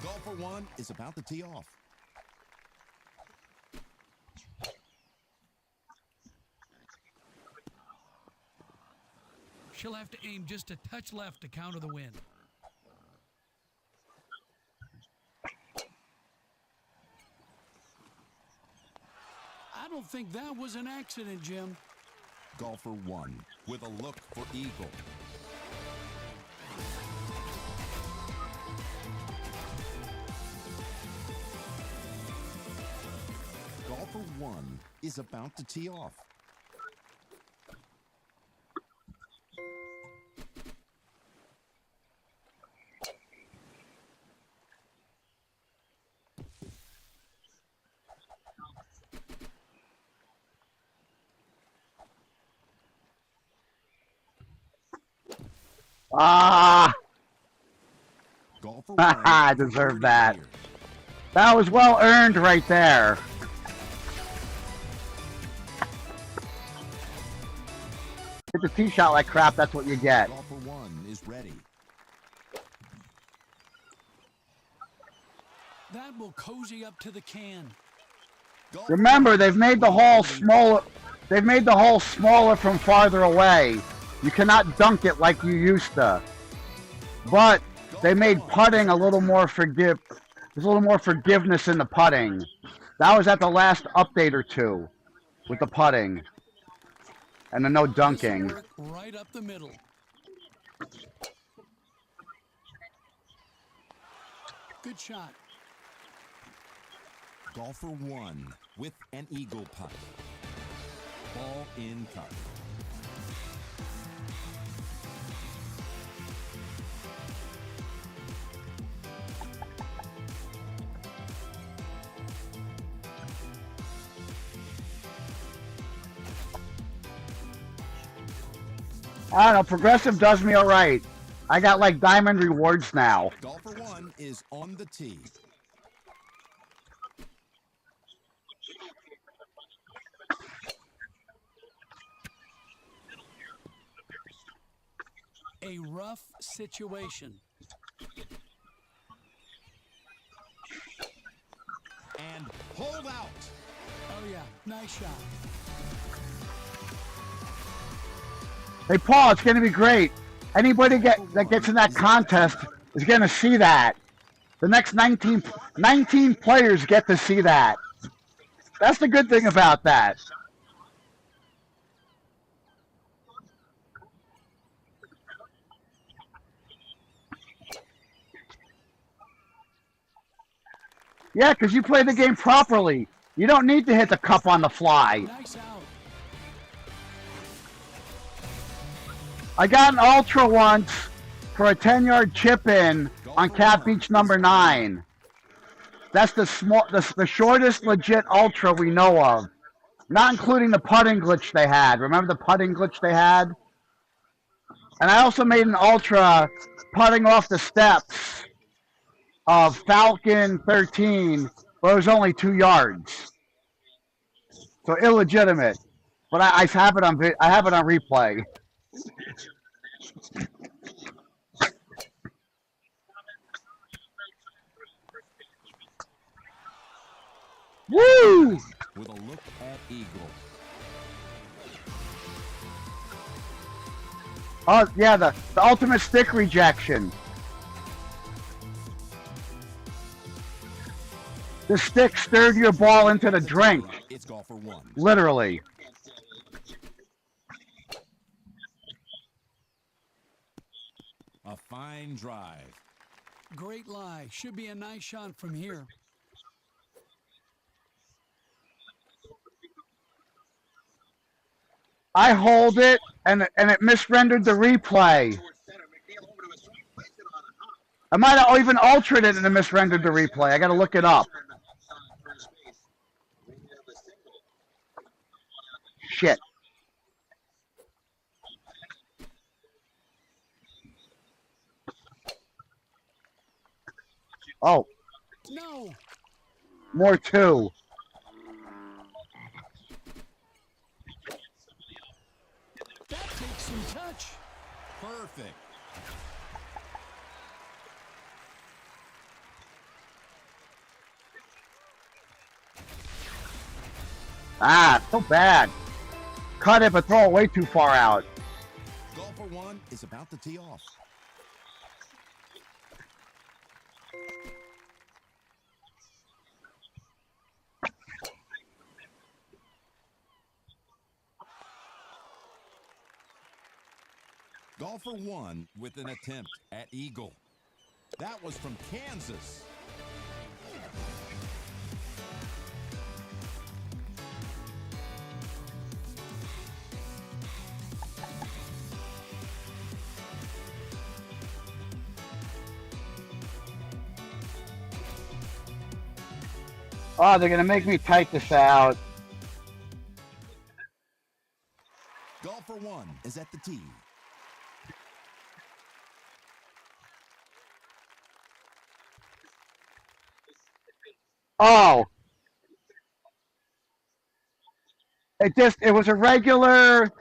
Golfer 1 is about to tee off. She'll have to aim just a touch left to counter the wind. I don't think that was an accident, Jim. Golfer 1 with a look for eagle. Golfer 1 is about to tee off. Ah! Golfer 1 I deserve that. That was well earned right there. Hit the tee shot like crap, that's what you get. Golfer 1 is ready. That will cozy up to the can. Golfer Remember, 1 they've made the hole smaller. They've made the hole smaller from farther away. You cannot dunk it like you used to. But they made putting a little more There's a little more forgiveness in the putting. That was at the last update or two with the putting and the no dunking. Right up the middle. Good shot. Golfer 1 with an eagle putt. Ball in cut. I don't know, Progressive does me all right. I got like diamond rewards now. Golfer 1 is on the tee. A rough situation. And hold out. Oh yeah, nice shot. Hey, Paul, it's going to be great. Anybody that gets in that contest is going to see that. The next 19 players get to see that. That's the good thing about that. Yeah, because you play the game properly. You don't need to hit the cup on the fly. Nice out. I got an ultra once for a 10-yard chip in on Cat Beach number 9. That's the shortest legit ultra we know of, not including the putting glitch they had. Remember the putting glitch they had? And I also made an ultra putting off the steps of Falcon 13, but it was only 2 yards, so illegitimate. But I have it on replay. Woo! With a look at eagle. Oh yeah, the ultimate stick rejection. The stick stirred your ball into the drink. It's golfer 1. Literally. A fine drive. Great lie. Should be a nice shot from here. I hold it, and it misrendered the replay. I might have even altered it and it misrendered the replay. I got to look it up. Shit. Oh. No. More 2. That takes some touch. Perfect. Ah, so bad. Cut it, but throw it way too far out. Golfer 1 is about to tee off. Golfer 1 with an attempt at eagle. That was from Kansas. Oh, they're going to make me type this out. Golfer 1 is at the tee. Oh. It was a regular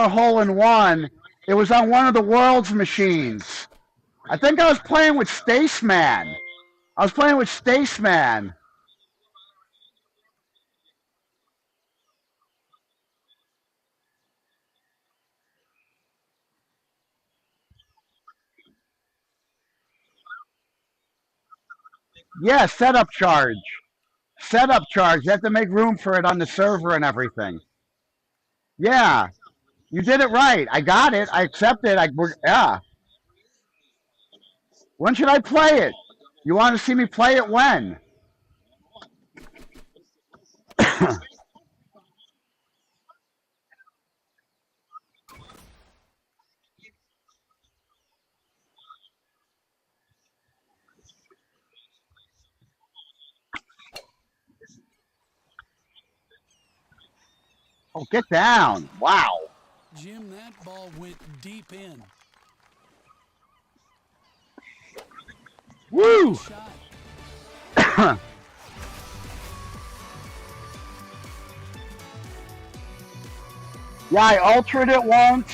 hole in one. It was on one of the world's machines. I think I was playing with Staceman. Yeah, setup charge. Setup charge. You have to make room for it on the server and everything. Yeah, you did it right. I got it. I accept it. Yeah. When should I play it? You want to see me play it when? Oh, get down. Wow. Jim, that ball went deep in. Woo! Nice shot. Yeah, I altered it once,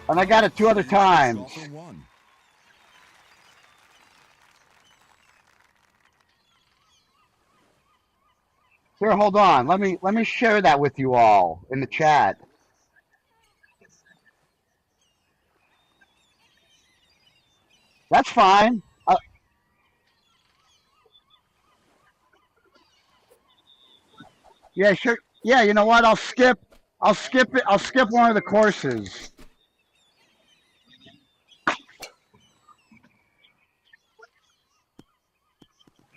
and I got it 2 other times. Golfer one. Here, hold on. Let me share that with you all in the chat. That's fine. Yeah, sure. Yeah, you know what? I'll skip it. I'll skip one of the courses.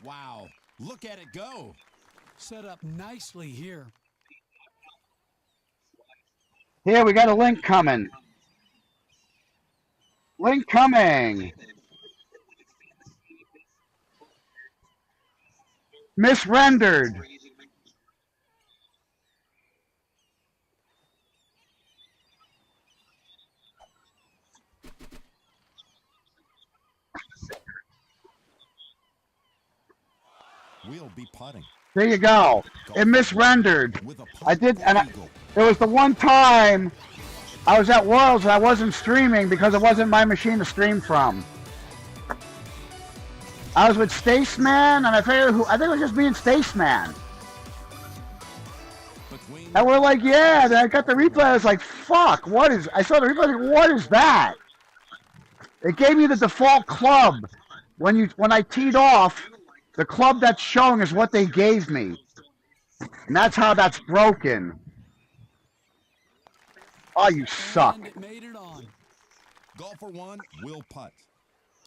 Wow. Look at it go. Set up nicely here. Here, we got a link coming. Link coming. Misrendered. We'll be putting. There you go. It misrendered. I did, and it was the one time I was at Worlds and I wasn't streaming because it wasn't my machine to stream from. I was with Staceman, and I think it was just me and Staceman. And we're like, yeah. Then I got the replay. I was like, fuck. I saw the replay. I was like, what is that? It gave me the default club. When I teed off, the club that's showing is what they gave me. And that's how that's broken. Oh, you suck. And it made it on. Golfer one will putt.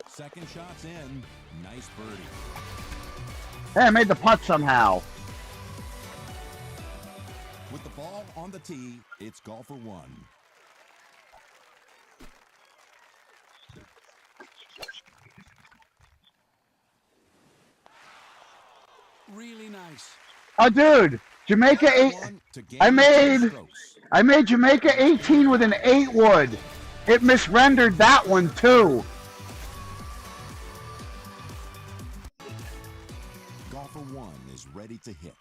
Second shot's in. Nice birdie. Hey, I made the putt somehow. With the ball on the tee, it's golfer one. Really nice. Oh, dude, Jamaica 8. I made Jamaica 18 with an 8 wood. It misrendered that one too. Golfer one is ready to hit.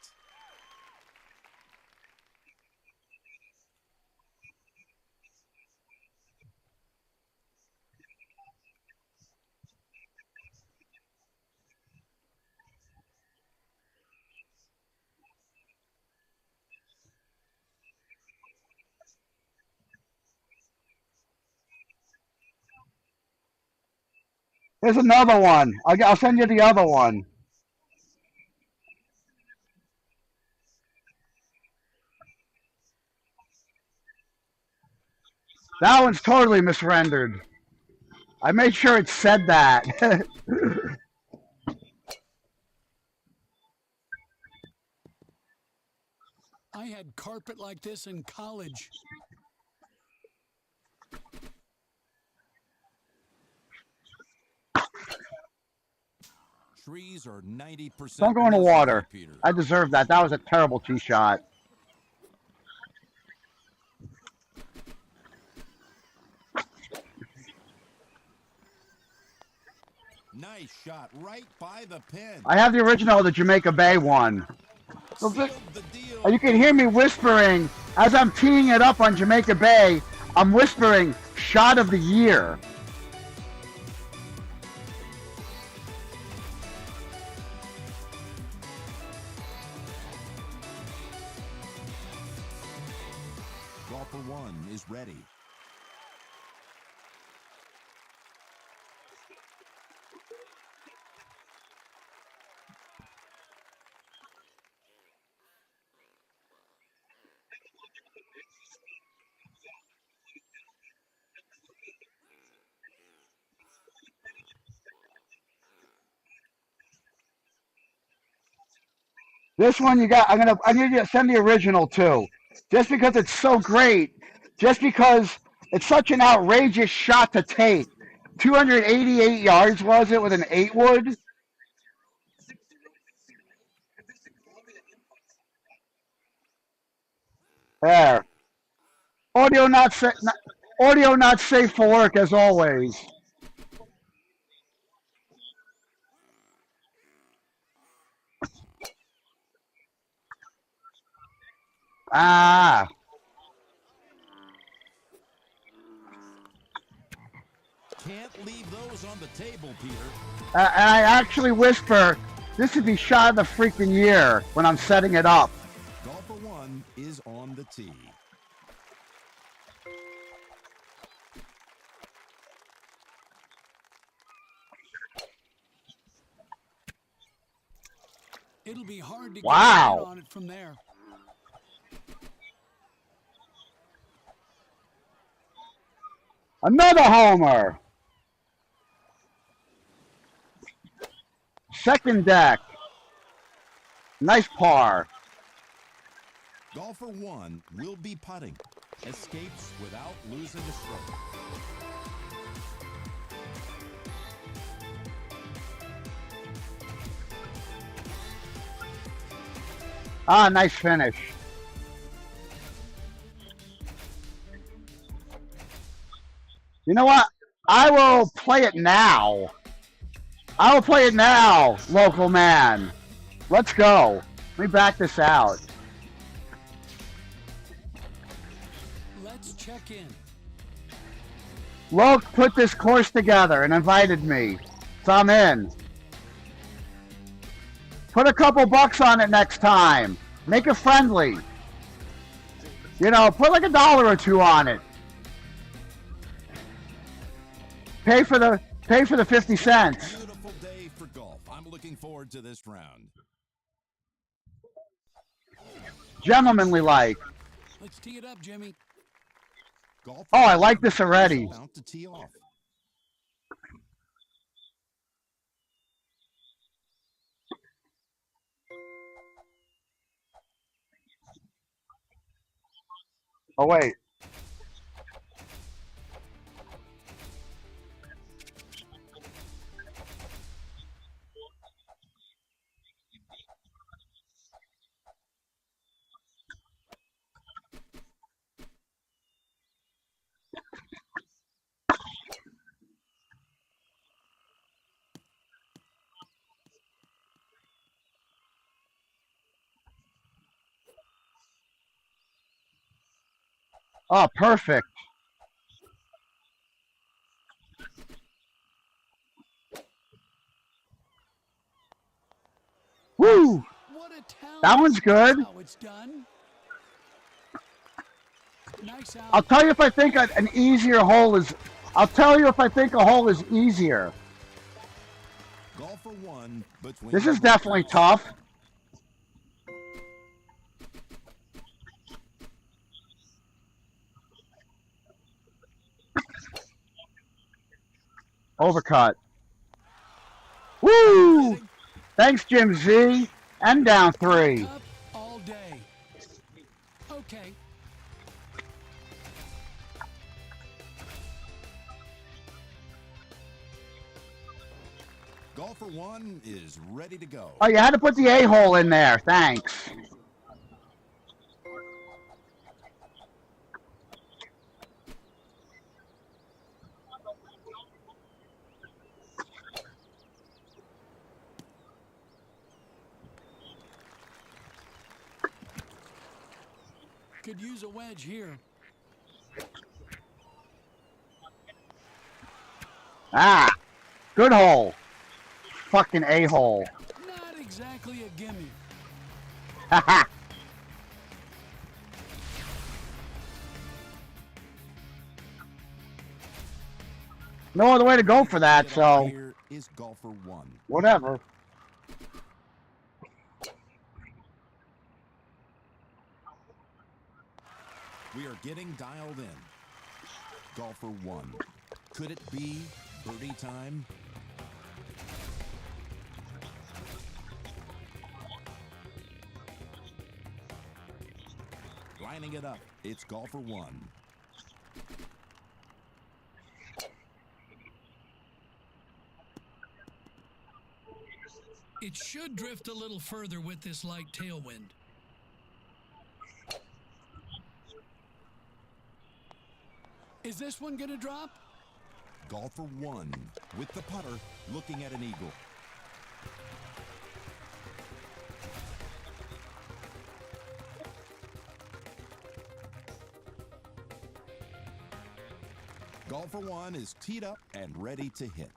There's another one. I'll send you the other one. That one's totally misrendered. I made sure it said that. I had carpet like this in college. Trees are 90%. Don't go in the water. I deserve that. That was a terrible tee shot. Nice shot right by the pin. I have the original of the Jamaica Bay one. And you can hear me whispering as I'm teeing it up on Jamaica Bay. I'm whispering, shot of the year. Golfer one is ready. This one you got. I need you to send the original too, just because it's so great. Just because it's such an outrageous shot to take. 288 yards was it with an 8-wood? There. Audio not audio not safe for work as always. Ah. Can't leave those on the table, Peter. And I actually whisper, this would be shot of the freaking year when I'm setting it up. Golfer 1 is on the tee. It'll be hard to Wow. get on it from there. Another homer. Second deck. Nice par. Golfer 1 will be putting. Escapes without losing a stroke. Ah, nice finish. You know what? I will play it now. I will play it now, local man. Let's go. Let me back this out. Let's check in. Loke put this course together and invited me, so I'm in. Put a couple bucks on it next time. Make it friendly. You know, put like $1 or $2 on it. Pay for the 50 cents. Beautiful day for golf. I'm looking forward to this round. Gentlemanly like. Let's tee it up, Jimmy. Golfer Oh, I like this already. is about to tee off. Oh, wait. Oh, perfect. Woo! What a talent. That one's good. That's how it's done. Nice out. I'll tell you if I think an easier hole is. I'll tell you if I think a hole is easier. Golfer 1 between. This is definitely tough. Overcut. Woo! Thanks, Jim Z. And down 3. Up all day. Okay. Golfer 1 is ready to go. Oh, you had to put the A-hole in there. Thanks. Could use a wedge here. Ah, good hole. Fucking A-hole. Not exactly a gimme. Haha. No other way to go for that, so Here is golfer 1. whatever. We are getting dialed in. Golfer 1. Could it be birdie time? lining it up. It's golfer one. It should drift a little further with this light tailwind. Is this one going to drop? Golfer one with the putter looking at an eagle. Golfer one is teed up and ready to hit.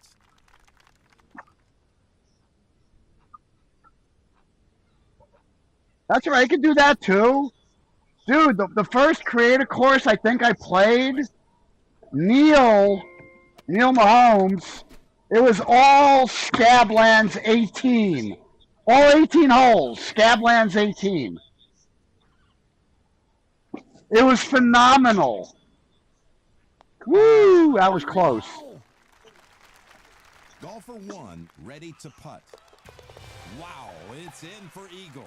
That's right. I can do that too. Dude, the first creative course I think I played, Neil Mahomes, it was all Scablands 18. All 18 holes, Scablands 18. It was phenomenal. Woo, that was close. Golfer one ready to putt. Wow, it's in for eagle.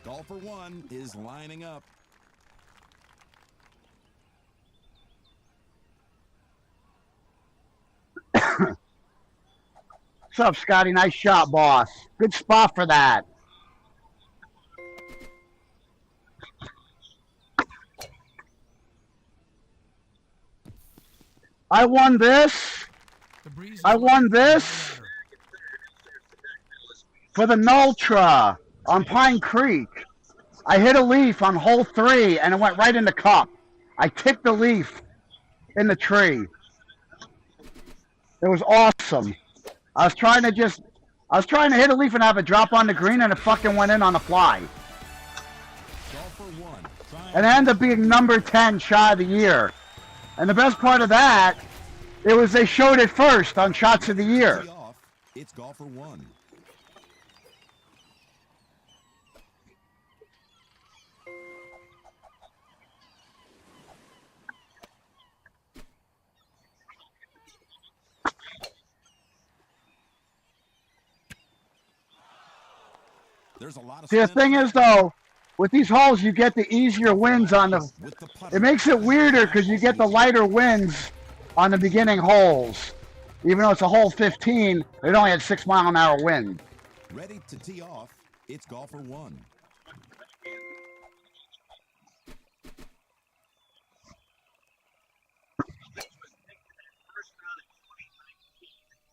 Golfer one is lining up. What's up, Scotty? Nice shot, boss. Good spot for that. I won this. I won this for the Nultra on Pine Creek. I hit a leaf on hole 3 and it went right in the cup. I tipped the leaf in the tree. It was awesome. I was trying to hit a leaf and have it drop on the green and it fucking went in on the fly. And it ended up being number 10 shot of the year. And the best part of that, it was they showed it first on shots of the year. It's golfer one. There's a lot of. See, the thing is, though, with these holes, you get the easier wins on the. It makes it weirder because you get the lighter wins on the beginning holes. Even though it's a hole 15, it only had 6-mile-an-hour wind. Ready to tee off, it's golfer one.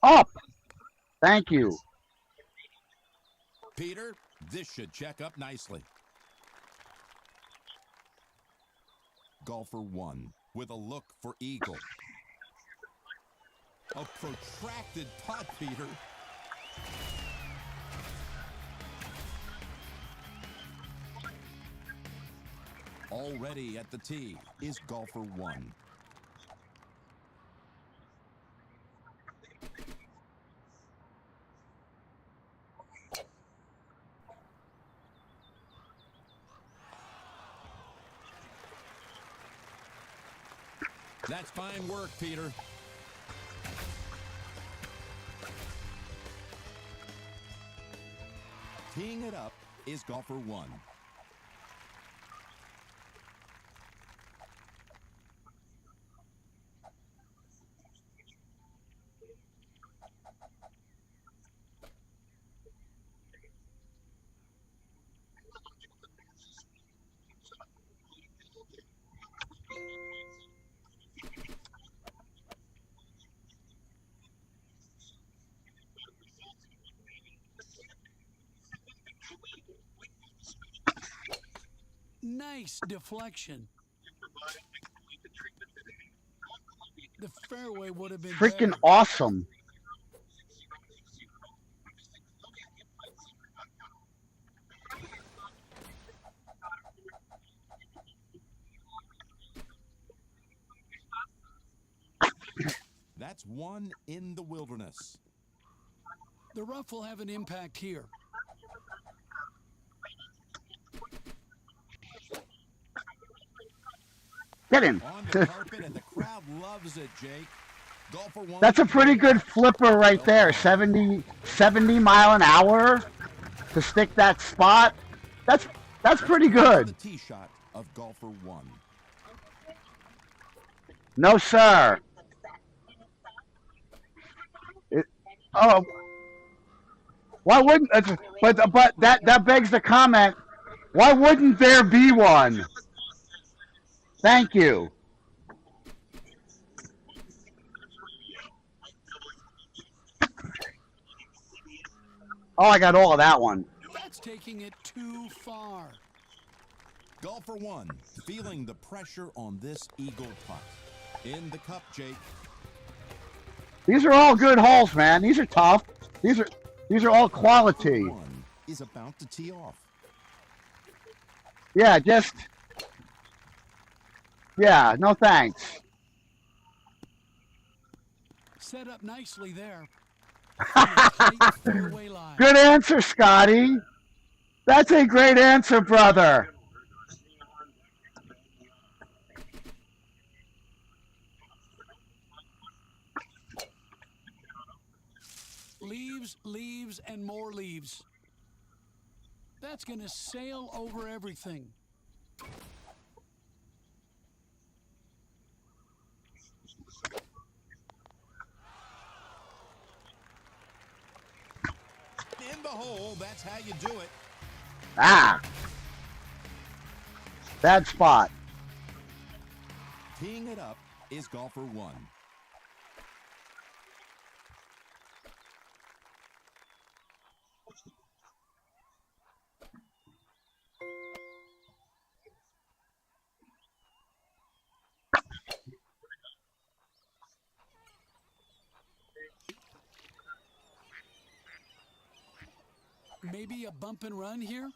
Up. Thank you. Peter, this should check up nicely. Golfer one with a look for eagle. A protracted putt, Peter. Already at the tee is golfer one. That's fine work, Peter. Teeing it up is golfer one. Nice deflection. The fairway would have been freaking better. Awesome. That's one in the wilderness. The rough will have an impact here. Get him. On the carpet, and the crowd loves it, Jake. Golfer one. That's a pretty good flipper right there. 70 mile an hour to stick that spot. That's pretty good. The tee shot of golfer one. No, sir. Oh, why wouldn't? But that begs the comment. Why wouldn't there be one? Thank you. Oh, I got all of that one. That's taking it too far. Golfer one, feeling the pressure on this eagle putt. In the cup, Jake. These are all good holes, man. These are tough. These are all quality. One is about to tee off. Yeah, no thanks. Set up nicely there. Good answer, Scotty. That's a great answer, brother. Leaves, and more leaves. That's going to sail over everything. In the hole, that's how you do it. Ah. Bad spot. Teeing it up is golfer one. Maybe a bump and run here?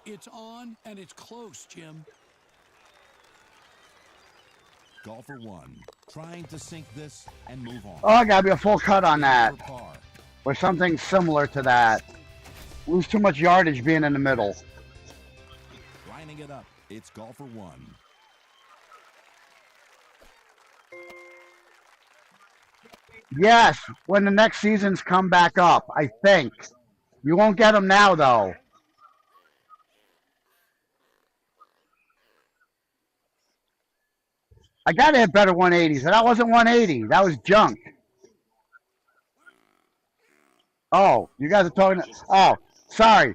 It's on and it's close, Jim. Golfer one, trying to sink this and move on. Oh, I gotta be a full cut on that. Or something similar to that. Lose too much yardage being in the middle. Lining it up, it's golfer one. Yes, when the next seasons come back up, I think. You won't get them now, though. I gotta hit better 180s. That wasn't 180. That was junk. Oh, you guys are talking. Oh, sorry.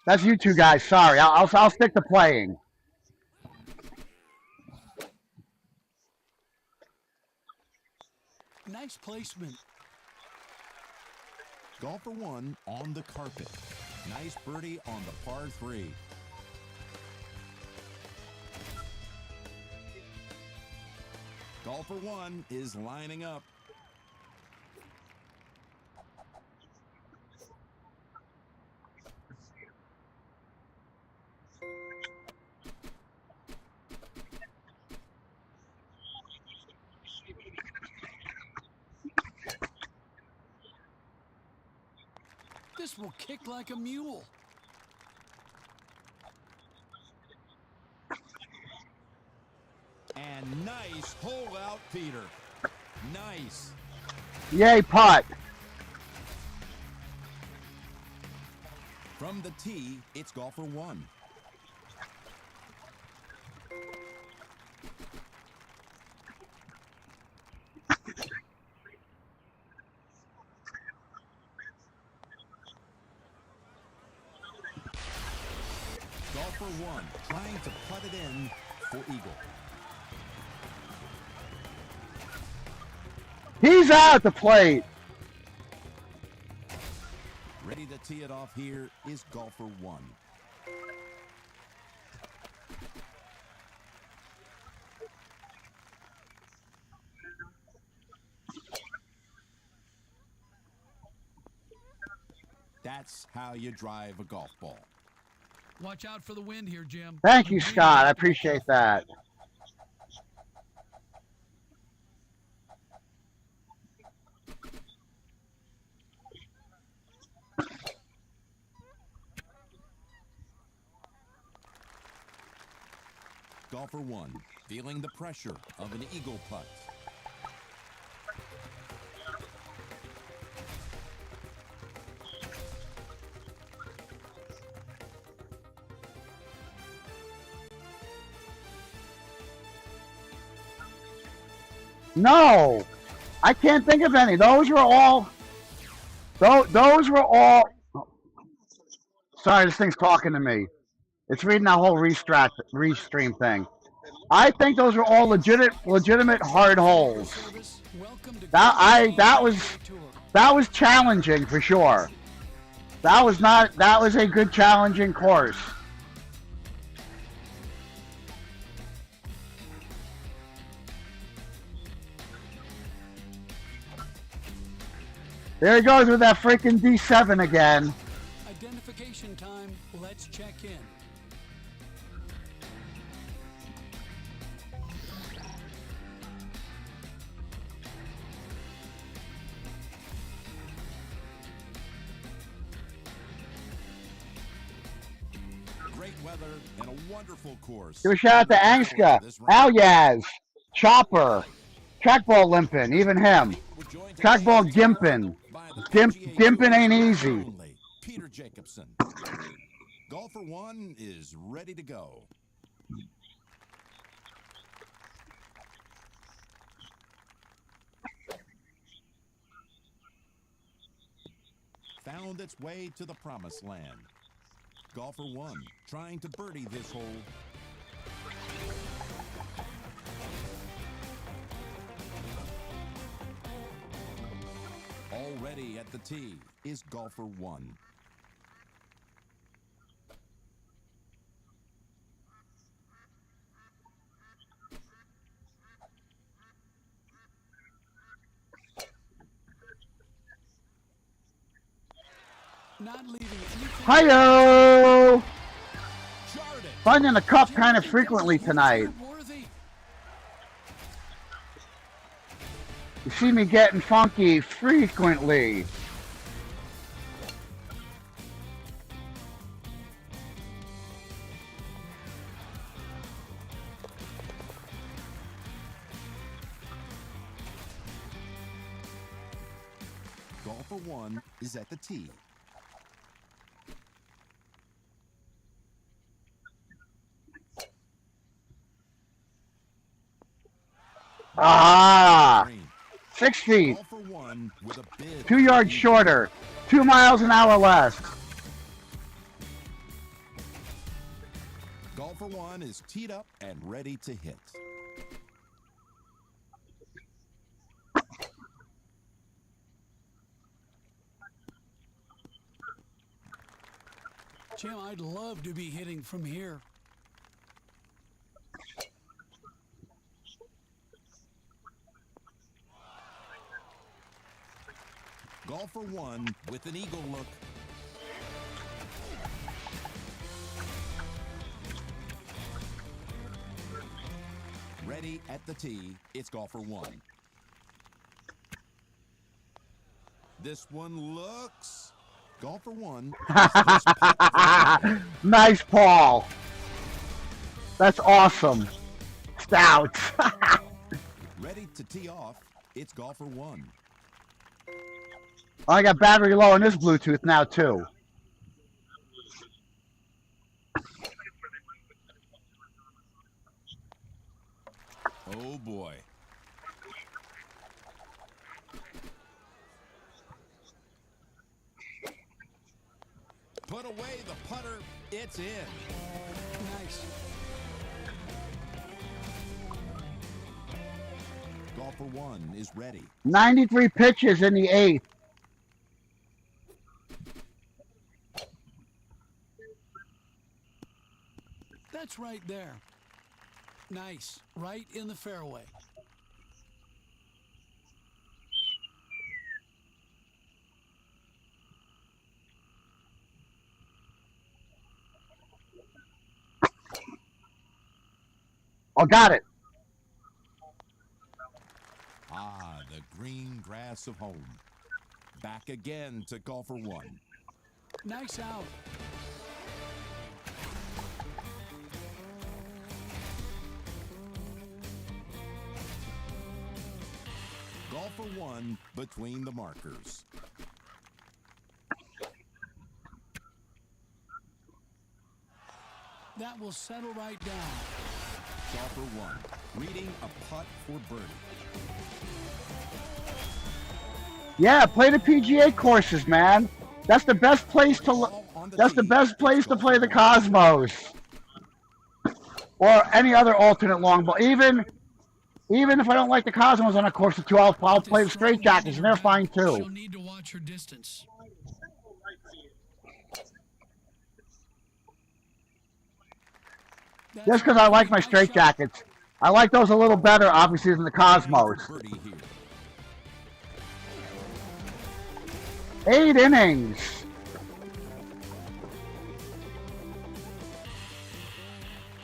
That's you two guys. Sorry. I'll stick to playing. Nice placement. Golfer one on the carpet. Nice birdie on the par three. Golfer one is lining up. This will kick like a mule. And nice hole out, Peter. Nice. Yay, putt. From the tee, it's golfer one. Golfer one, trying to putt it in for eagle. He's out at the plate. Ready to tee it off here is golfer one. That's how you drive a golf ball. Watch out for the wind here, Jim. Thank you, Scott. I appreciate that. golfer one, feeling the pressure of an eagle putt. No, I can't think of any. Those were all. Those were all. Sorry, this thing's talking to me. It's reading that whole restream thing. I think those were all legitimate hard holes. That was challenging for sure. That was a good challenging course. There he goes with that freaking D7 again. Identification time. Let's check in. Great weather and a wonderful course. Give a shout out to Angska, Alyaz, Chopper, Trackball Limpin, even him. Trackball Gimpin. Gimpin ain't easy. Peter Jacobson. Golfer one is ready to go. Found its way to the promised land. Golfer one trying to birdie this hole. Already at the tee is golfer one. Not leaving anything. Hi-yo! Finding the cup kind of frequently tonight. You see me getting funky frequently. Golfer one is at the tee. Ah! 6 feet. Golfer one with a bid. 2 yards shorter. 2 miles an hour less. Golfer one is teed up and ready to hit. Jim, I'd love to be hitting from here. Golfer one with an eagle look. Ready at the tee, it's golfer one. This one looks... Golfer one. Nice, Paul. That's awesome. Stout. Ready to tee off, it's golfer one. I got battery low on this Bluetooth now, too. Oh, boy. Put away the putter. It's in. Nice. Golfer one is ready. 93 pitches in the 8th. That's right there. Nice. Right in the fairway. Oh, got it. Ah, the green grass of home. Back again to golfer one. Nice out. golfer one between the markers. That will settle right down. Golfer one, reading a putt for birdie. Yeah, play the PGA courses, man. That's the best place to. That's the best place to play the Cosmos, or any other alternate long ball. Even if I don't like the Cosmos on a course or two, I'll play the Straight Jackets, and they're fine too. She'll need to watch her distance. Just because I like my Straight Jackets, I like those a little better, obviously, than the Cosmos. 8 innings.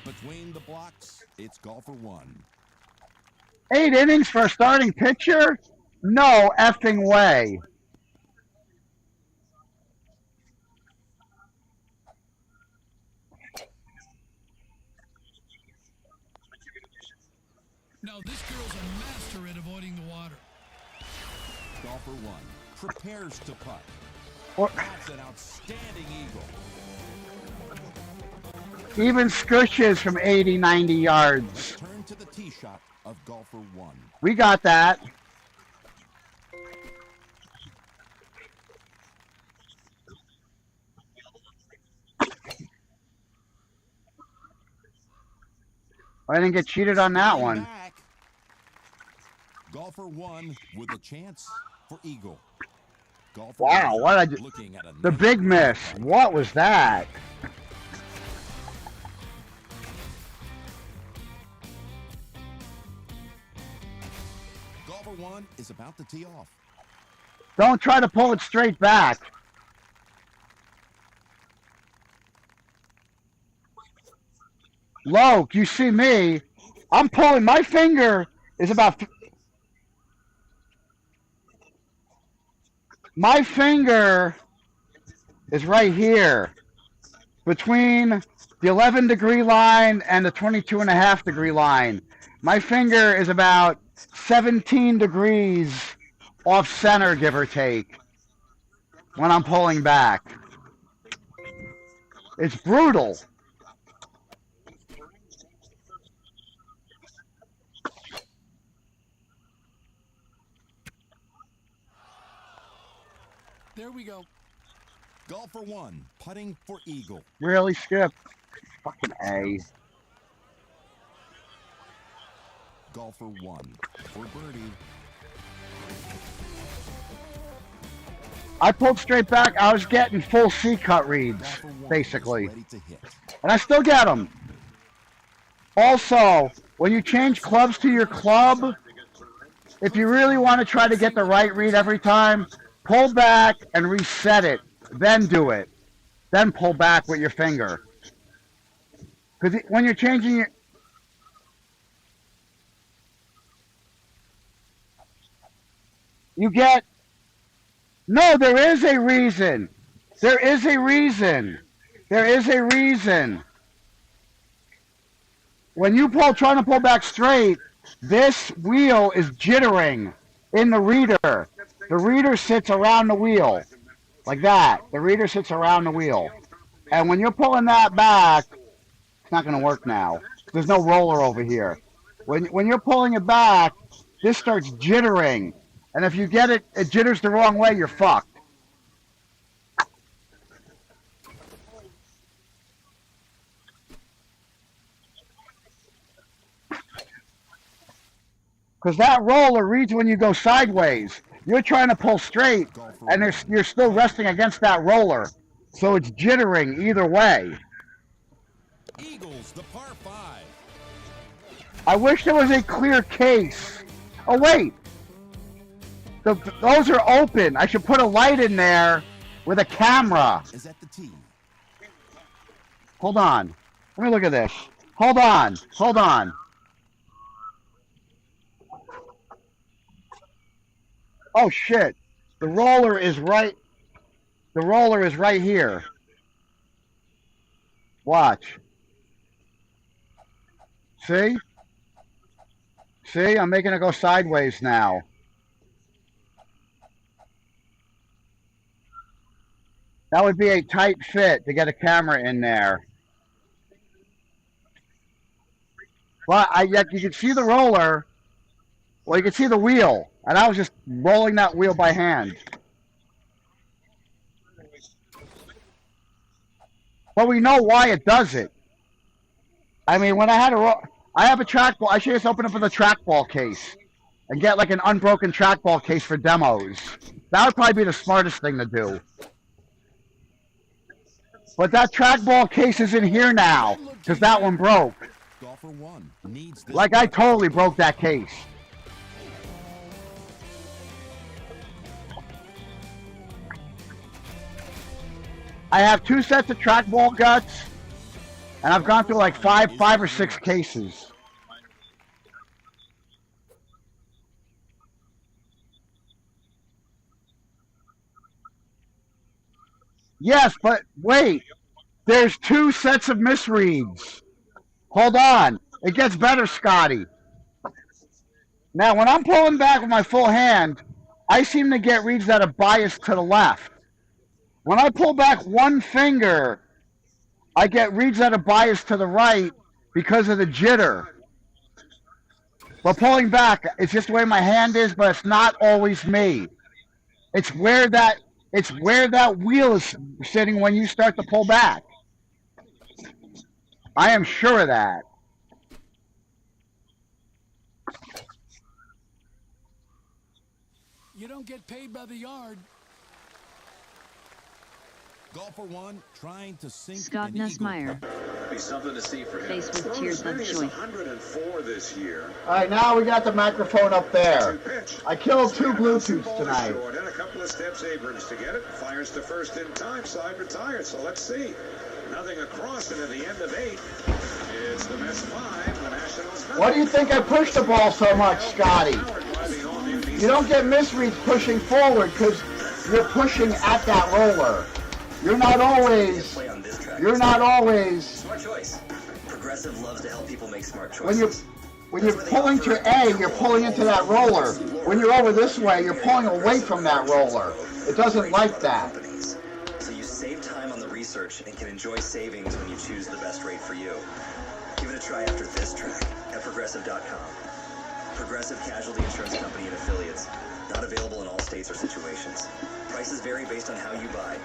Between the blocks, it's golfer one. 8 innings for a starting pitcher? No effing way. No, this girl's a master at avoiding the water. Golfer one prepares to putt. That's an outstanding eagle. Even scooshes from 80, 90 yards. Turn to the tee shot of golfer one. We got that. I didn't get cheated on that one. Golfer one with a chance for eagle. Golfer Wow, one what I did. Looking at The big miss. What was that? Golfer one is about to tee off. Don't try to pull it straight back. Loke, you see me. I'm pulling. My finger is about. My finger is right here between the 11-degree line and the 22.5-degree line. My finger is about 17 degrees off center, give or take, when I'm pulling back. It's brutal. There we go. Golfer one putting for eagle. Really, Skip? Fucking A. Golfer one for birdie. I pulled straight back. I was getting full C-cut reads, basically. And I still get them. Also, when you change clubs to your club, if you really want to try to get the right read every time, pull back and reset it. Then do it. Then pull back with your finger. Because when you're changing it, you get... No, there is a reason. There is a reason. There is a reason. When you trying to pull back straight, this wheel is jittering in the reader. The reader sits around the wheel. Like that. The reader sits around the wheel. And when you're pulling that back, it's not going to work now. There's no roller over here. When you're pulling it back, this starts jittering. And if you get it, it jitters the wrong way, you're fucked. Because that roller reads when you go sideways. You're trying to pull straight, and you're still resting against that roller. So it's jittering either way. Eagles, the par 5. I wish there was a clear case. Oh, wait. Those are open. I should put a light in there with a camera. Is that the tee? Hold on. Let me look at this. Hold on. Hold on. Oh, shit. The roller is right. The roller is right here. Watch. See? See? I'm making it go sideways now. That would be a tight fit to get a camera in there. But yet you could see the roller, well, you could see the wheel, and I was just rolling that wheel by hand. But we know why it does it. I mean, when I had I have a trackball. I should just open up with a trackball case and get like an unbroken trackball case for demos. That would probably be the smartest thing to do. But that trackball case is in here now because that one broke. Golfer 1 needs this. Like I totally broke that case. I have 2 sets of trackball guts, and I've gone through like five or six cases. Yes, but wait. There's 2 sets of misreads. Hold on. It gets better, Scotty. Now, when I'm pulling back with my full hand, I seem to get reads that are biased to the left. When I pull back one finger, I get reads that are biased to the right because of the jitter. But pulling back, it's just the way my hand is, but it's not always me. It's where that wheel is sitting when you start to pull back. I am sure of that. You don't get paid by the yard. Golfer 1 trying to sink Scott an eagle. Nussmeier. Be something to see for him. Face with tears of joy. 104 this year. All right, now we got the microphone up there. I killed 2 Bluetooths tonight. And a couple of steps Abrams to get it. Fires to first in time. Side retired. So let's see. Nothing across, and at the end of 8, it's the Mets 5. The Nationals. Why do you think I pushed the ball so much, Scotty? You don't get misreads pushing forward because you're pushing at that roller. You're not always. Smart choice. Progressive loves to help people make smart choices. When you're pulling to A, you're pulling into that roller. When you're over this way, you're pulling away from that roller. It doesn't like that. So you save time on the research and can enjoy savings when you choose the best rate for you. Give it a try after this track at Progressive.com. Progressive Casualty Insurance Company and Affiliates. Not available in all states or situations. Prices vary based on how you buy.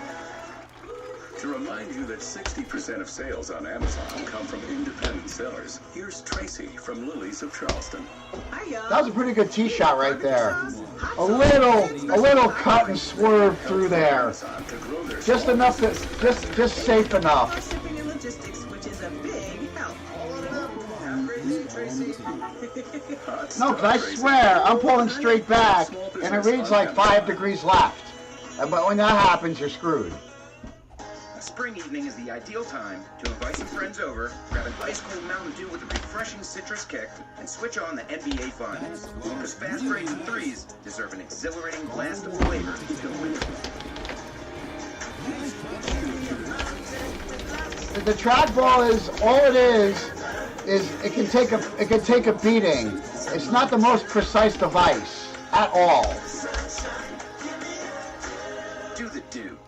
To remind you that 60% of sales on Amazon come from independent sellers, here's Tracy from Lily's of Charleston. That was a pretty good tee shot right there. A little cut and swerve through there. Just enough to, just safe enough. Shipping and logistics, which is a big help. No, because I swear, I'm pulling straight back, and it reads like 5 degrees left. But when that happens, you're screwed. Spring evening is the ideal time to invite some friends over, grab an ice cold Mountain Dew with a refreshing citrus kick, and switch on the NBA Finals. Because fast breaks and threes deserve an exhilarating blast of flavor to win. The trackball is all it is it can take a beating. It's not the most precise device at all. Do the do.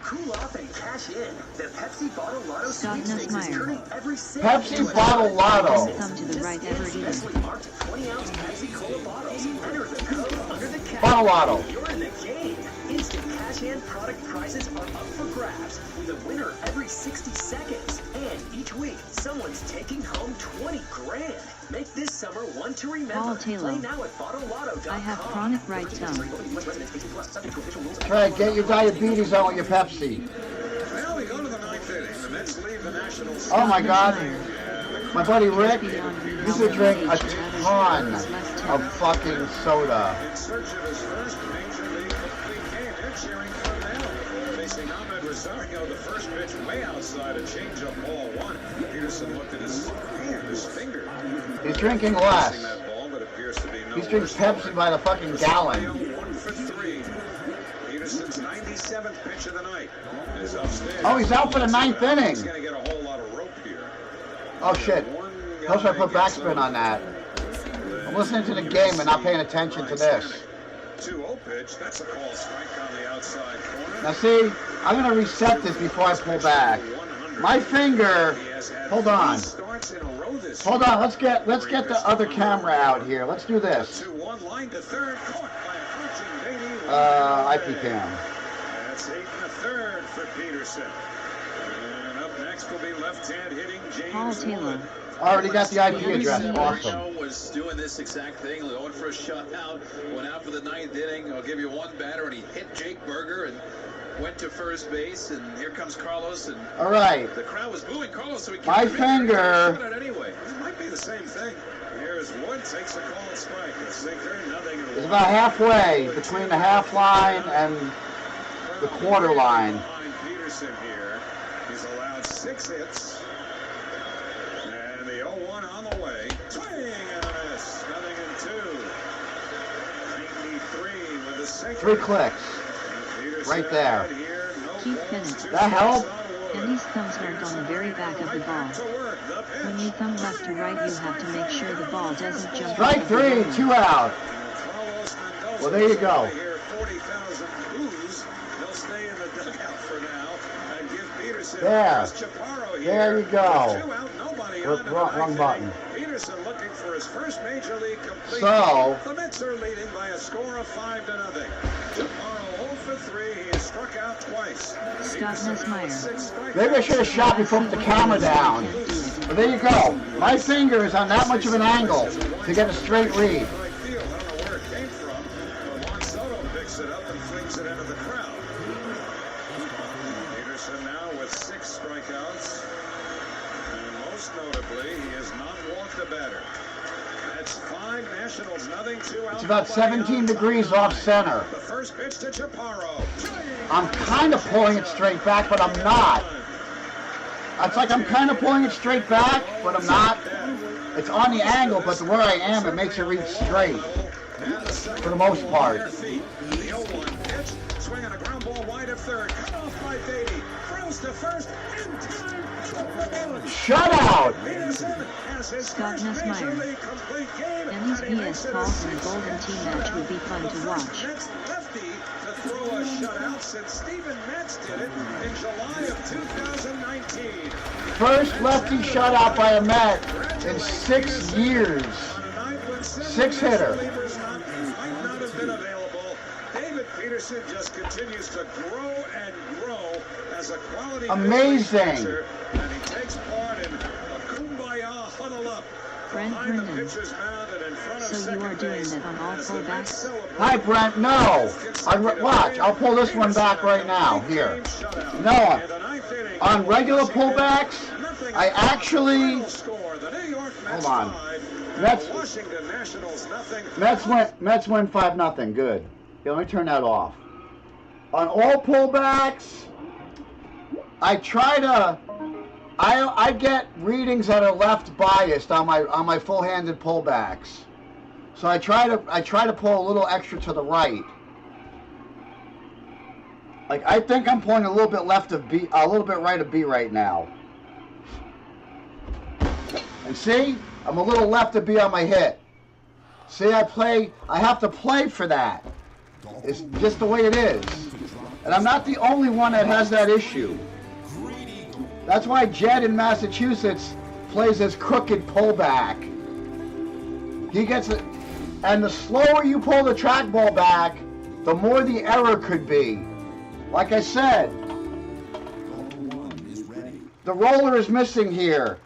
Cool off and cash in. The Pepsi Bottle Lotto sweepstakes is turning every cent. Pepsi Bottle Lotto. Thumb to the right ever Specially marked 20-ounce Pepsi Cola bottles. Enter the code under the cap. Bottle Lotto. You're in the game. Instant cash-in product prizes are up for grabs with a winner every 60 seconds. And each week, someone's taking home 20 grand. Make this summer one to remember. Paul Taylor. Play now at bottlelotto.com. I have chronic right thumb. Try to get your diabetes on with your Pepsi. Well, we go to the 9th inning. The Mets leave the Nationals. Oh my God. My buddy Rick used to drink a ton of fucking soda. In search of his first major league complete game, they're cheering for now. Facing Ahmed Rosario, the first pitch way outside, a changeup ball one. Peterson looked at his finger. He's drinking less. That ball that appears to be no He's drinking Pepsi by the fucking gallon. 1 for 3. Peterson's 97th pitch of the night is upstairs. Oh, he's out for the 9th inning. He's going to get a whole lot of rope here. Oh shit. How should I put backspin on that? I'm listening to the game and not paying attention to this. 2-0 pitch. That's a call strike on the outside corner. Now see, I'm going to reset this before I pull back. My finger, hold on. Hold on, let's get the other camera out here. Let's do this. 2-1 line to third, caught by a crouching baby. IP cam. That's 8 1/3 for Peterson. And up next will be left-hand hitting James Wood. Already got the IP address. Awesome. Was doing this exact thing, going for a shutout, went out for the 9th inning. I'll give you one batter, and he hit Jake Berger and went to first base. And here comes Carlos. And all right. The crowd was booing Carlos, so he my finger. Anyway. It might be the same thing. Here's Wood, takes a call and strike. A sinker, nothing. It's about halfway between the half line and the quarter line. Peterson here. He's allowed 6 hits. And the 0-1 on the way. Swing and a miss. Nothing in 2. 93 with a sinker. 3 clicks. Right there. Keith Bennett. That help? Andy's thumbs aren't on the very back of the ball. When you thumb left to right, you have to make sure the ball doesn't jump. Strike 3, 2 out. Well, there you go. 40,000 boos. They'll stay in the dugout for now and give Peterson. There. There you go. 2 out, nobody on. Wrong button. Peterson looking for his first major league complete. So the Mets are leading by a score of 5-0. Chaparro 0 for 3. He has struck out twice. Scott Nesmeyer. Maybe I should have shot before I put the camera down. But there you go. My finger is on that much of an angle to get a straight read. I don't know where it came from, but Juan Soto picks it up and flings it into the crowd. Peterson now with 6 strikeouts. And most notably, he has not walked a batter. That's 5 Nationals, nothing, 2 out. It's about 17 degrees off center. The first pitch to Chaparro. I'm kind of pulling it straight back, but I'm not. It's like I'm kind of pulling it straight back, but I'm not. It's on the angle, but where I am, it makes it read straight. For the most part. The 0-1 pitch, swinging a ground ball wide of third, cut off by Beatty, throws to first, in time. Shutout! Scott Nesmeyer. Andy's PS calls in a Golden Tee match would be fun to watch. Next lefty to throw a shutout since Steven Matz did it in July of 2019. First lefty shutout by a Met in 6 years. 6 hitter. Might not have been available. David Peterson just continues to grow and grow as a quality. Amazing. And he takes part in a kumbaya huddle up. Brent Brennan. So you are doing that on all fullbacks? Hi, Brent. No. Watch. I'll pull this one back right now. Here. No. On regular pullbacks, I actually. Hold on. Mets win 5-0. Good. Yeah, let me turn that off. On all pullbacks, I try to. I get readings that are left biased on my full-handed pullbacks, so I try to pull a little extra to the right. Like I think I'm pulling a little bit left of B, a little bit right of B right now. And see, I'm a little left of B on my hit. See, I have to play for that. It's just the way it is, and I'm not the only one that has that issue. That's why Jed in Massachusetts plays his crooked pullback. He gets it, and the slower you pull the trackball back, the more the error could be. Like I said, the roller is missing here.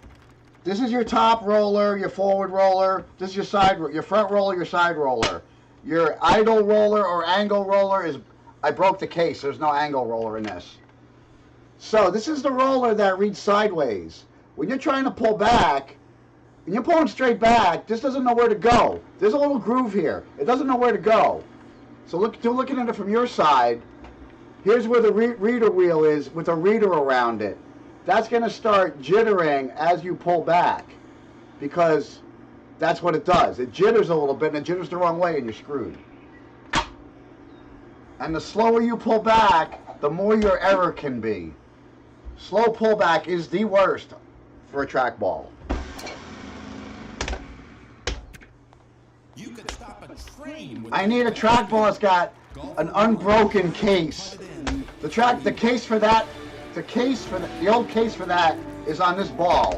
This is your top roller, your forward roller. This is your front roller, your side roller. Your idle roller or angle roller is. I broke the case. There's no angle roller in this. So this is the roller that reads sideways. When you're trying to pull back, when you're pulling straight back, this doesn't know where to go. There's a little groove here. It doesn't know where to go. So looking at it from your side, here's where the reader wheel is with a reader around it. That's going to start jittering as you pull back because that's what it does. It jitters a little bit and it jitters the wrong way and you're screwed. And the slower you pull back, the more your error can be. Slow pullback is the worst for a trackball. You could stop a I need a trackball that's got an unbroken case. The case for that, the old case for that is on this ball.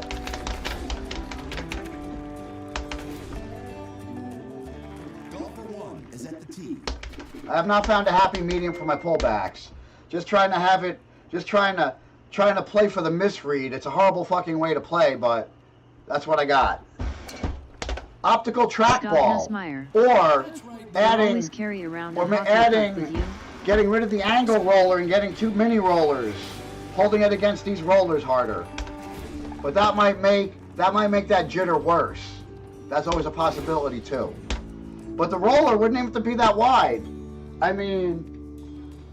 I have not found a happy medium for my pullbacks. Just trying to play for the misread. It's a horrible fucking way to play, but that's what I got. Optical trackball, or getting rid of the angle roller and getting 2 mini rollers, holding it against these rollers harder. But that might make that jitter worse. That's always a possibility too. But the roller wouldn't have to be that wide. I mean,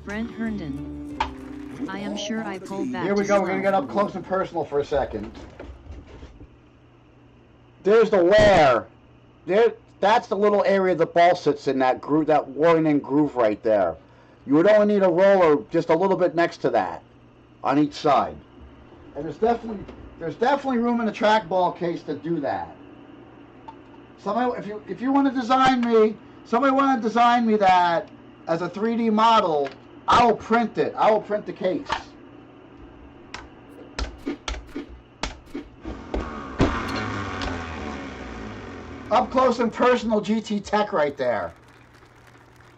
Brent Herndon. I am sure I pulled back. Here we go. We're gonna get up close and personal for a second. There's the wear. There. That's the little area the ball sits in, that groove, that worn-in groove right there. You would only need a roller just a little bit next to that, on each side. And there's definitely room in the trackball case to do that. Somebody, if you want to design me, somebody want to design me that as a 3D model, I will print it. I will print the case. Up close and personal GT Tech right there.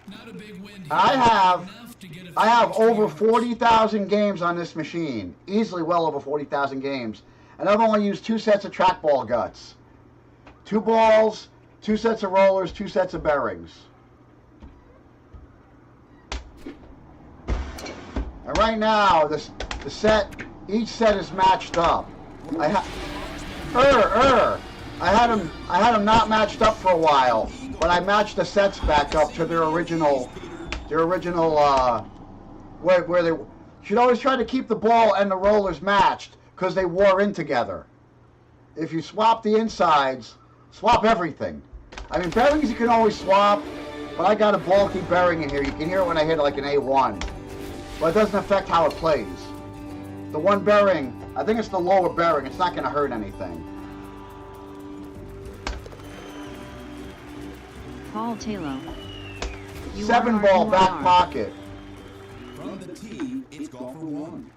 Not a big win here. I have over 40,000 games on this machine. Easily well over 40,000 games. And I've only used 2 sets of trackball guts. 2 balls, 2 sets of rollers, 2 sets of bearings. And right now, each set is matched up. I had them not matched up for a while, but I matched the sets back up to their original, where they should always try to keep the ball and the rollers matched, because they wore in together. If you swap the insides, swap everything. I mean, bearings you can always swap, but I got a bulky bearing in here. You can hear it when I hit it like an A1, but it doesn't affect how it plays. The one bearing, I think it's the lower bearing, it's not going to hurt anything. Paul Taylor. 7-ball back pocket. From the tee, it's golf for 1.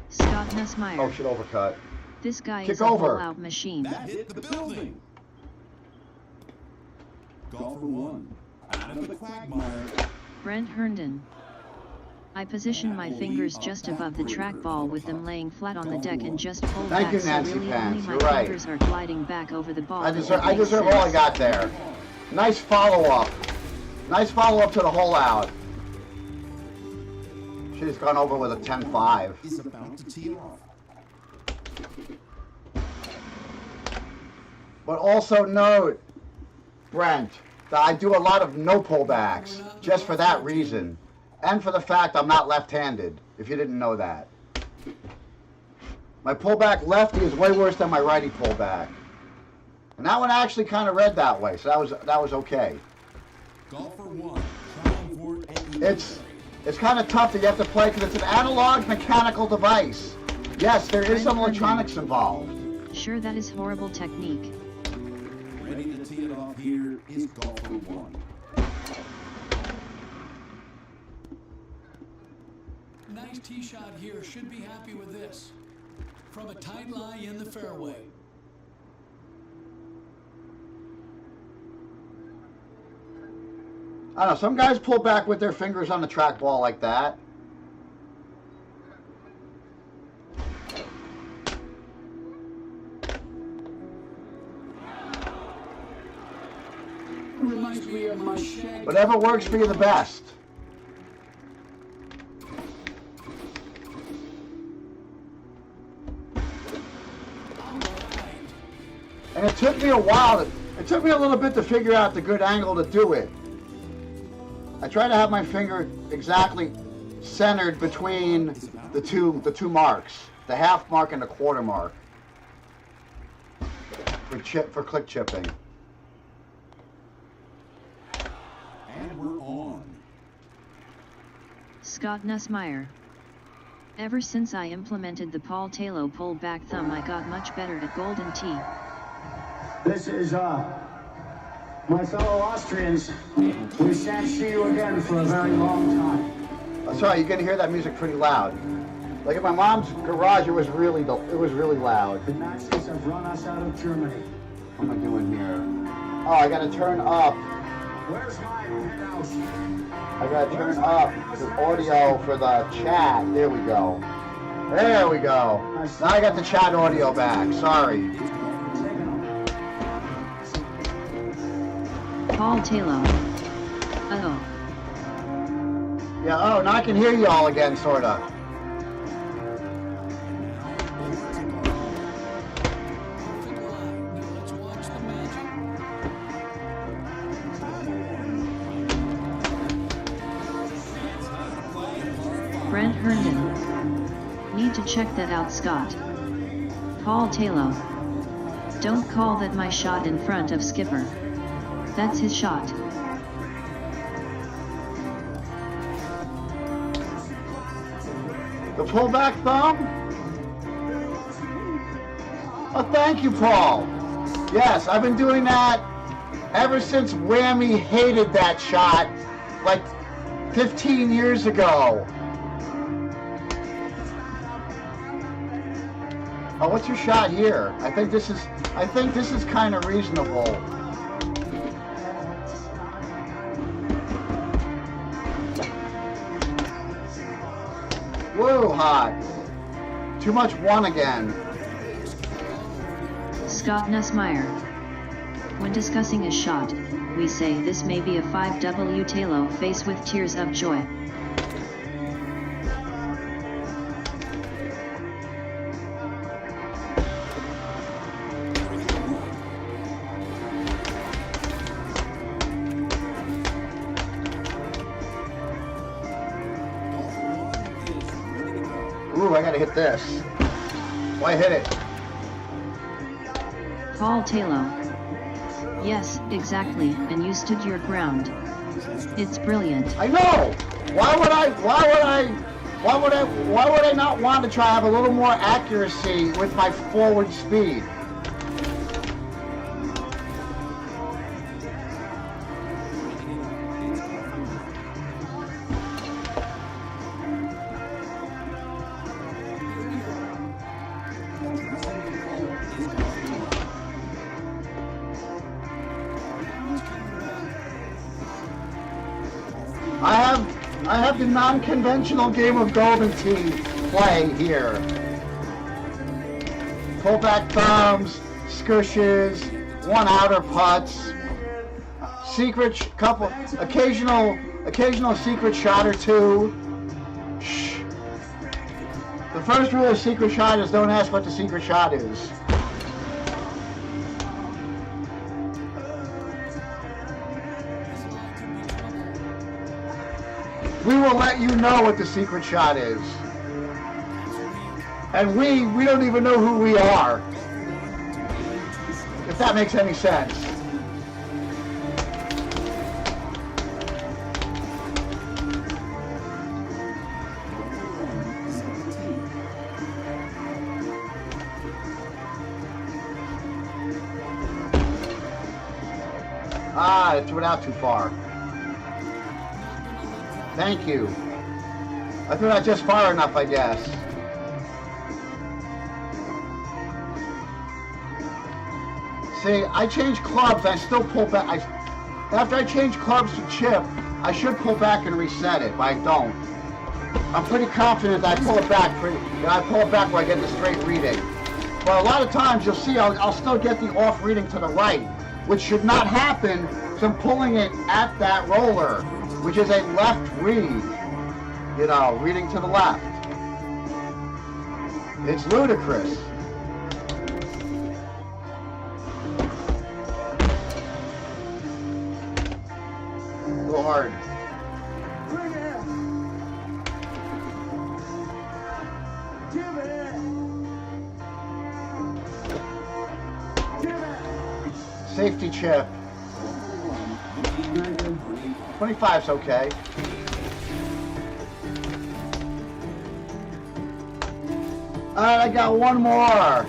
Scott Nussmeyer. Oh, shit, overcut. This guy Kick is a over. full-out machine. That hit the building. Golf for 1. Out of the quagmire. Brent Herndon. I position my fingers just above the trackball with them laying flat on the deck and just pull Thank back, you, so Nancy really Pants. only You're my right. fingers are gliding back over the ball. I deserve all I got there. Nice follow-up. Nice follow-up to the hole out. She's gone over with a 10-5. Is about to tee off. But also note, Brent, that I do a lot of no pullbacks, just for that reason. And for the fact I'm not left-handed, if you didn't know that. My pullback lefty is way worse than my righty pullback. And that one actually kind of read that way, so that was okay. Golf for 1. Trying for it. It's kind of tough that you have to play because it's an analog mechanical device. Yes, there is some electronics involved. Sure, that is horrible technique. Ready to tee it off here is golf for 1. Nice tee shot here. Should be happy with this. From a tight lie in the fairway. I don't know, some guys pull back with their fingers on the trackball like that. Reminds me of my shag. Whatever works for you the best. And it took me a while. It took me a little bit to figure out the good angle to do it. I try to have my finger exactly centered between the two marks, the half mark and the quarter mark, for click chipping. And we're on. Scott Nussmeyer. Ever since I implemented the Paul Taylor pull back thumb, I got much better at Golden Tee. This is, my fellow Austrians. We shan't see you again for a very long time. That's right, you're gonna hear that music pretty loud. Like at my mom's garage, it was really loud. The Nazis have run us out of Germany. What am I doing here? Oh, I gotta turn up. Where's my house? I gotta turn up the audio for the chat. There we go. There we go. Now I got the chat audio back. Sorry. Paul Taylor. Oh. Yeah, oh, now I can hear you all again, sorta. Brent Herndon. Need to check that out, Scott. Paul Taylor. Don't call that my shot in front of Skipper. That's his shot. The pullback thumb? Oh, thank you, Paul. Yes, I've been doing that ever since Whammy hated that shot like 15 years ago. Oh, what's your shot here? I think this is kind of reasonable. Whoa, hot. Too much one again. Scott Nussmeyer. When discussing a shot, we say this may be a 5W Taylor face with tears of joy. Ooh, I gotta hit this. Why hit it? Paul Taylor. Yes, exactly, and you stood your ground. It's brilliant. I know! Why would I not want to try to have a little more accuracy with my forward speed? I have the non-conventional game of Golden Tee play here. Pull back thumbs, scooshes, one outer putts, occasional secret shot or two. Shh. The first rule of secret shot is don't ask what the secret shot is. We will let you know what the secret shot is. And we don't even know who we are. If that makes any sense. Ah, I threw it out too far. Thank you. I threw that just far enough, I guess. See, I change clubs, I still pull back. After I change clubs to chip, I should pull back and reset it, but I don't. I'm pretty confident that I pull it back where I get the straight reading. But a lot of times you'll see I'll still get the off reading to the right, which should not happen because I'm pulling it at that roller, which is a left read, reading to the left. It's ludicrous. A little hard. Safety chip. 25's okay. Alright, I got one more.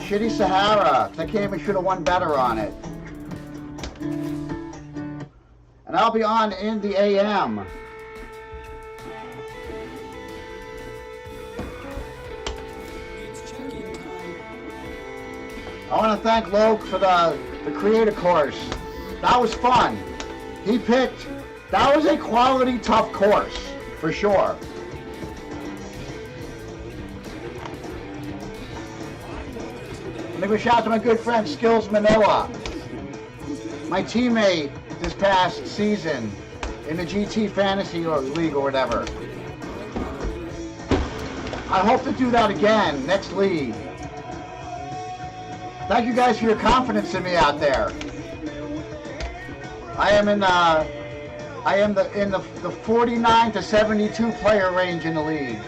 Shitty Sahara. I can't even shoot a one better on it. And I'll be on in the AM. I want to thank Loke for the creator course. That was fun. He picked, that was a quality tough course, for sure. Give a shout out to my good friend Skills Manila, my teammate this past season in the GT Fantasy League or whatever. I hope to do that again next league. Thank you guys for your confidence in me out there. I am in the 49 to 72 player range in the league.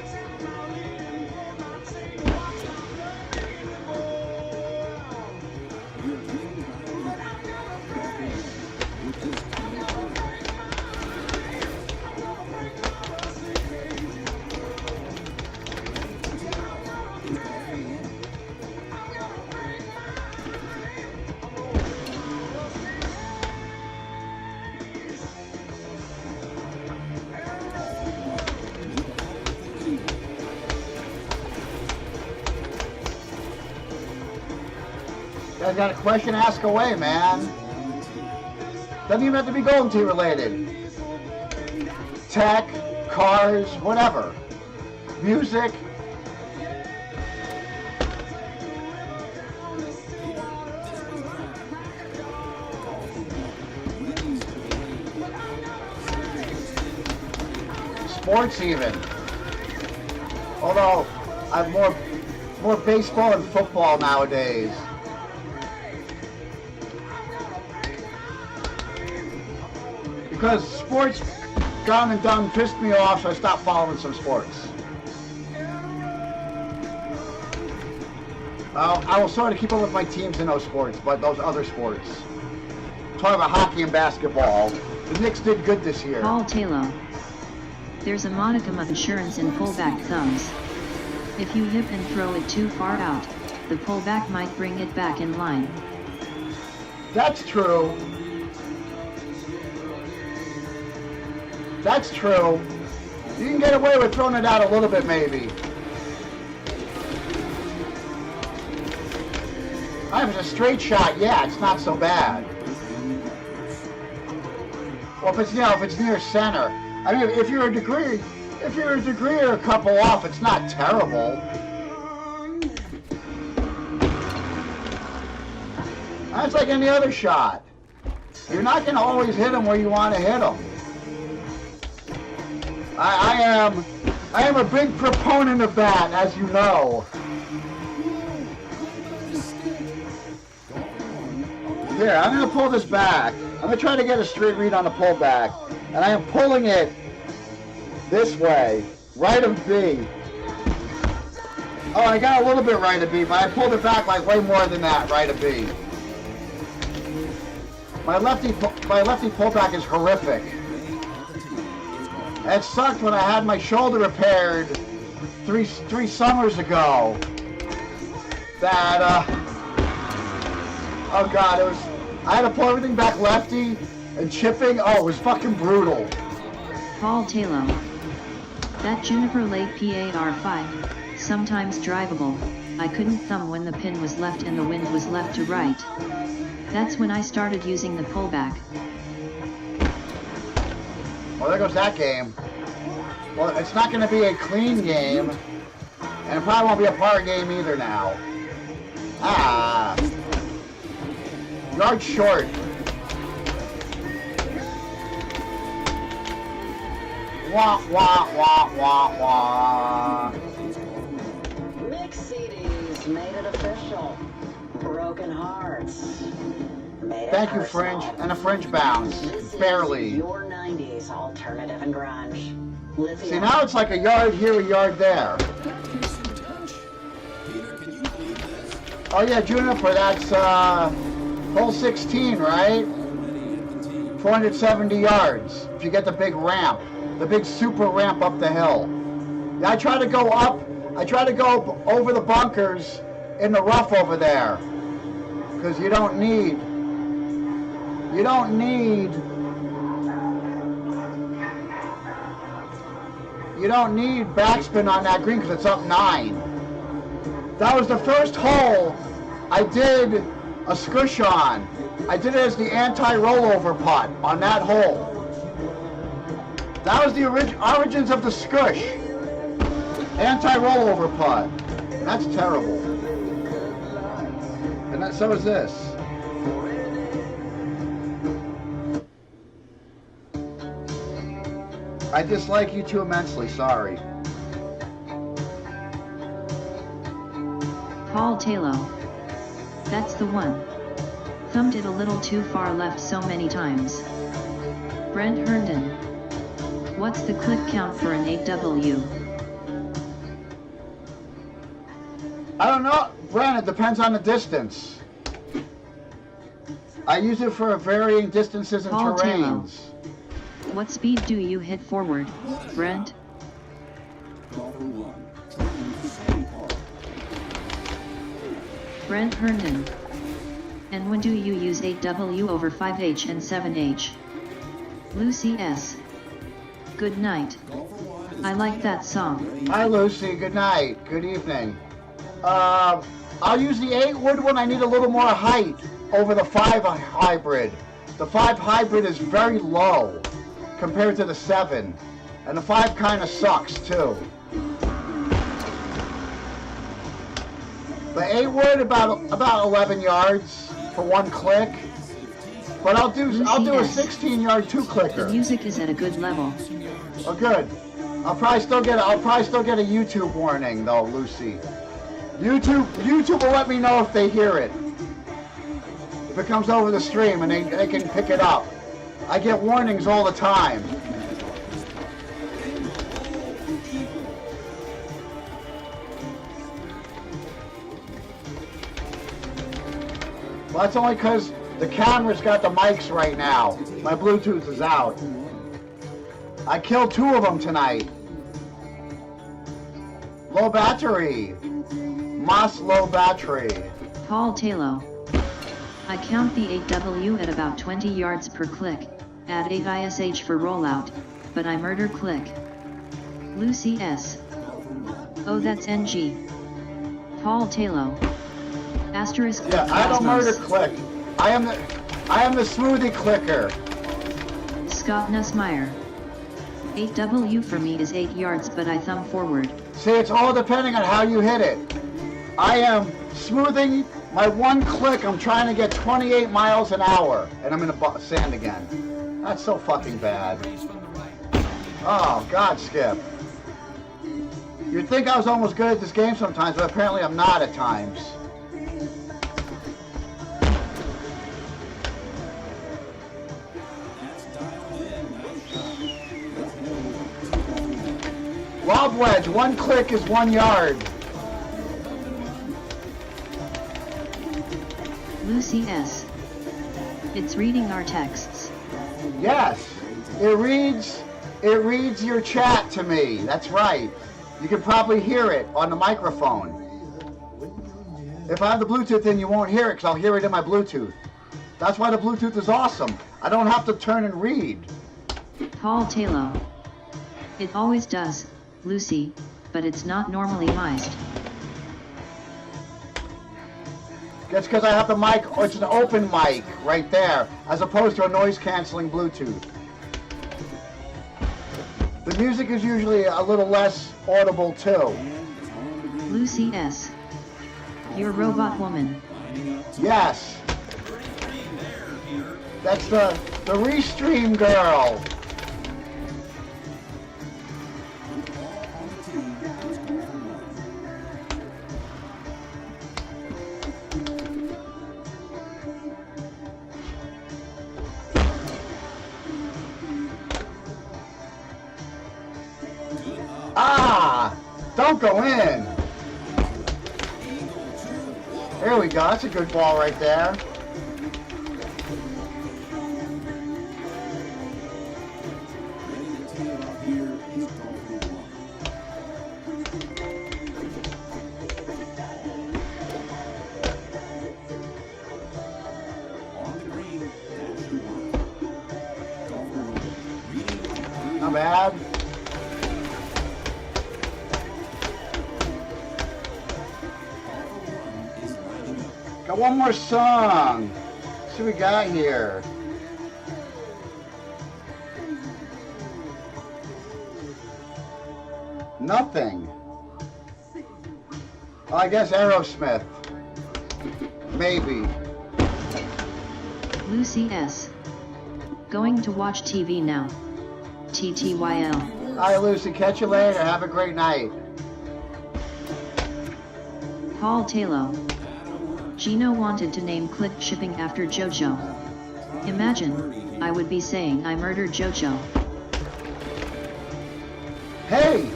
You guys got a question? Ask away, man. Doesn't even have to be Golden Tee related. Tech, cars, whatever. Music. Sports even. Although I'm more baseball and football nowadays. Because sports gone and done pissed me off, so I stopped following some sports. I will sort of keep up with my teams in those sports, but those other sports. Talking about hockey and basketball. The Knicks did good this year. Paul Taylor. There's a modicum of insurance in pullback thumbs. If you hip and throw it too far out, the pullback might bring it back in line. That's true. That's true. You can get away with throwing it out a little bit, maybe. If it's a straight shot, yeah, it's not so bad. Well, if it's, you know, if it's near center. I mean, if you're a degree or a couple off, it's not terrible. That's like any other shot. You're not going to always hit them where you want to hit them. I am a big proponent of that, as you know. Here, I'm going to pull this back. I'm going to try to get a straight read on the pullback. And I am pulling it this way, right of B. Oh, I got a little bit right of B, but I pulled it back like way more than that, right of B. My lefty pullback is horrific. It sucked when I had my shoulder repaired three summers ago. That, oh God, I had to pull everything back lefty and chipping. Oh, it was fucking brutal. Paul Taylor. That Juniper Lake PAR5, sometimes drivable. I couldn't thumb when the pin was left and the wind was left to right. That's when I started using the pullback. Well, there goes that game. Well, it's not going to be a clean game, and it probably won't be a par game either now. Ah. Yard short. Wah, wah, wah, wah, wah. Mix CDs made it official. Broken Hearts. Thank you, Fringe, and a Fringe bounce. Barely. Your 90s alternative and grunge. See, now it's like a yard here, a yard there. Oh yeah, Juniper, that's hole 16, right? 470 yards. If you get the big ramp, the big super ramp up the hill. Yeah, I try to go up. I try to go over the bunkers in the rough over there, because you don't need backspin on that green because it's up 9. That was the first hole I did a scush on. I did it as the anti-rollover putt on that hole. That was the origins of the scush. Anti-rollover putt. And that's terrible. And so is this. I dislike you two immensely, sorry. Paul Taylor. That's the one. Thumbed it a little too far left so many times. Brent Herndon. What's the click count for an 8W? I don't know, Brent, it depends on the distance. I use it for varying distances and Paul terrains. Taylor. What speed do you hit forward, Brent? Brent Herndon. And when do you use 8W over 5H and 7H? Lucy S. Good night. I like that song. Hi Lucy, good night, good evening. I'll use the 8 wood when I need a little more height over the 5 hybrid. The 5 hybrid is very low compared to the 7, and the 5 kind of sucks too. The 8 wood about 11 yards for 1 click, but I'll do a 16-yard 2-clicker. The music is at a good level. Oh, good. I'll probably still get a YouTube warning though, Lucy. YouTube will let me know if they hear it. If it comes over the stream and they can pick it up. I get warnings all the time. Well, that's only because the camera's got the mics right now. My Bluetooth is out. I killed 2 of them tonight. Low battery. Moss low battery. Paul Taylor. I count the 8W at about 20 yards per click, add 8 ISH for rollout, but I murder click. Lucy S. Oh, that's NG. Paul Taylor. Asterisk. Yeah, I don't murder click. I am the smoothie clicker. Scott Nussmeyer. 8W for me is 8 yards, but I thumb forward. See, it's all depending on how you hit it. I am smoothing my 1 click. I'm trying to get 28 miles an hour, and I'm in the sand again. That's so fucking bad. Oh, God, Skip. You'd think I was almost good at this game sometimes, but apparently I'm not at times. Lob wedge, 1 click is 1 yard. Lucy S. It's reading our texts. Yes, it reads your chat to me. That's right. You can probably hear it on the microphone. If I have the Bluetooth in, you won't hear it because I'll hear it in my Bluetooth. That's why the Bluetooth is awesome. I don't have to turn and read. Paul Taylor. It always does, Lucy, but it's not normally mic'd. That's because I have the mic, it's an open mic right there, as opposed to a noise-canceling Bluetooth. The music is usually a little less audible too. Lucy S. You're robot woman. Yes. That's the Restream girl. Ah! Don't go in! There we go, that's a good ball right there. one more song. Let's see what we got here. Nothing. Oh, I guess Aerosmith. Maybe. Lucy S. Going to watch TV now. TTYL. All right, Lucy. Catch you later. Have a great night. Paul Taylor. Gino wanted to name Click Shipping after JoJo. Imagine, I would be saying I murdered JoJo. Hey,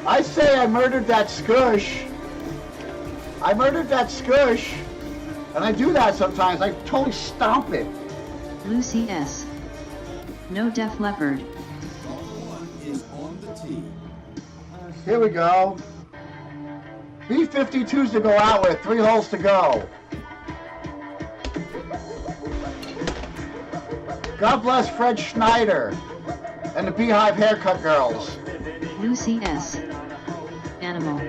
I say I murdered that Skush. I murdered that Skush. And I do that sometimes. I totally stomp it. Lucy S. No Def Leppard. Here we go. B-52s to go out with. 3 holes to go. God bless Fred Schneider and the Beehive Haircut Girls. Lucy S. Animal.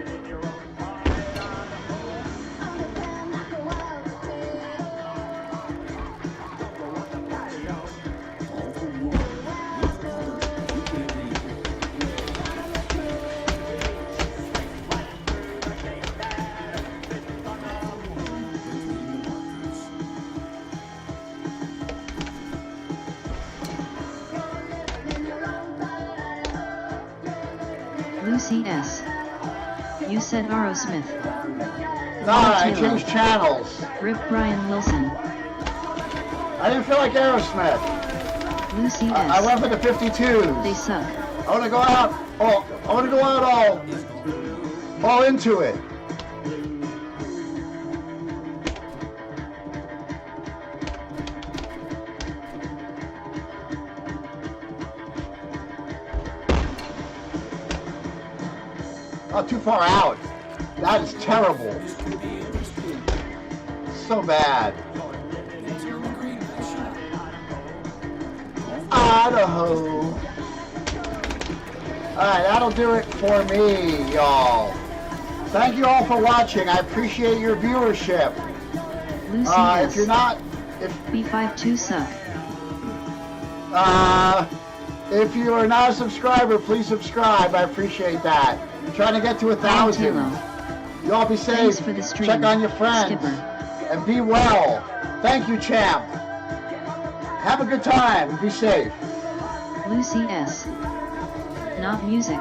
Lucy S. You said Aerosmith. No, I changed channels. Rip Brian Wilson. I didn't feel like Aerosmith. Lucy S. I went for the 52s. They suck. I want to go out. Oh, I want to go out all into it. Oh, too far out. That is terrible. So bad. Idaho. Alright, that'll do it for me, y'all. Thank you all for watching. I appreciate your viewership. Lucy S. If you're not... B52 suck. If you are not a subscriber, please subscribe. I appreciate that. I'm trying to get to 1,000. You all be safe. Thanks for the stream. Check on your friends. Skipper. And be well. Thank you, champ. Have a good time. Be safe. Lucy S. Not music.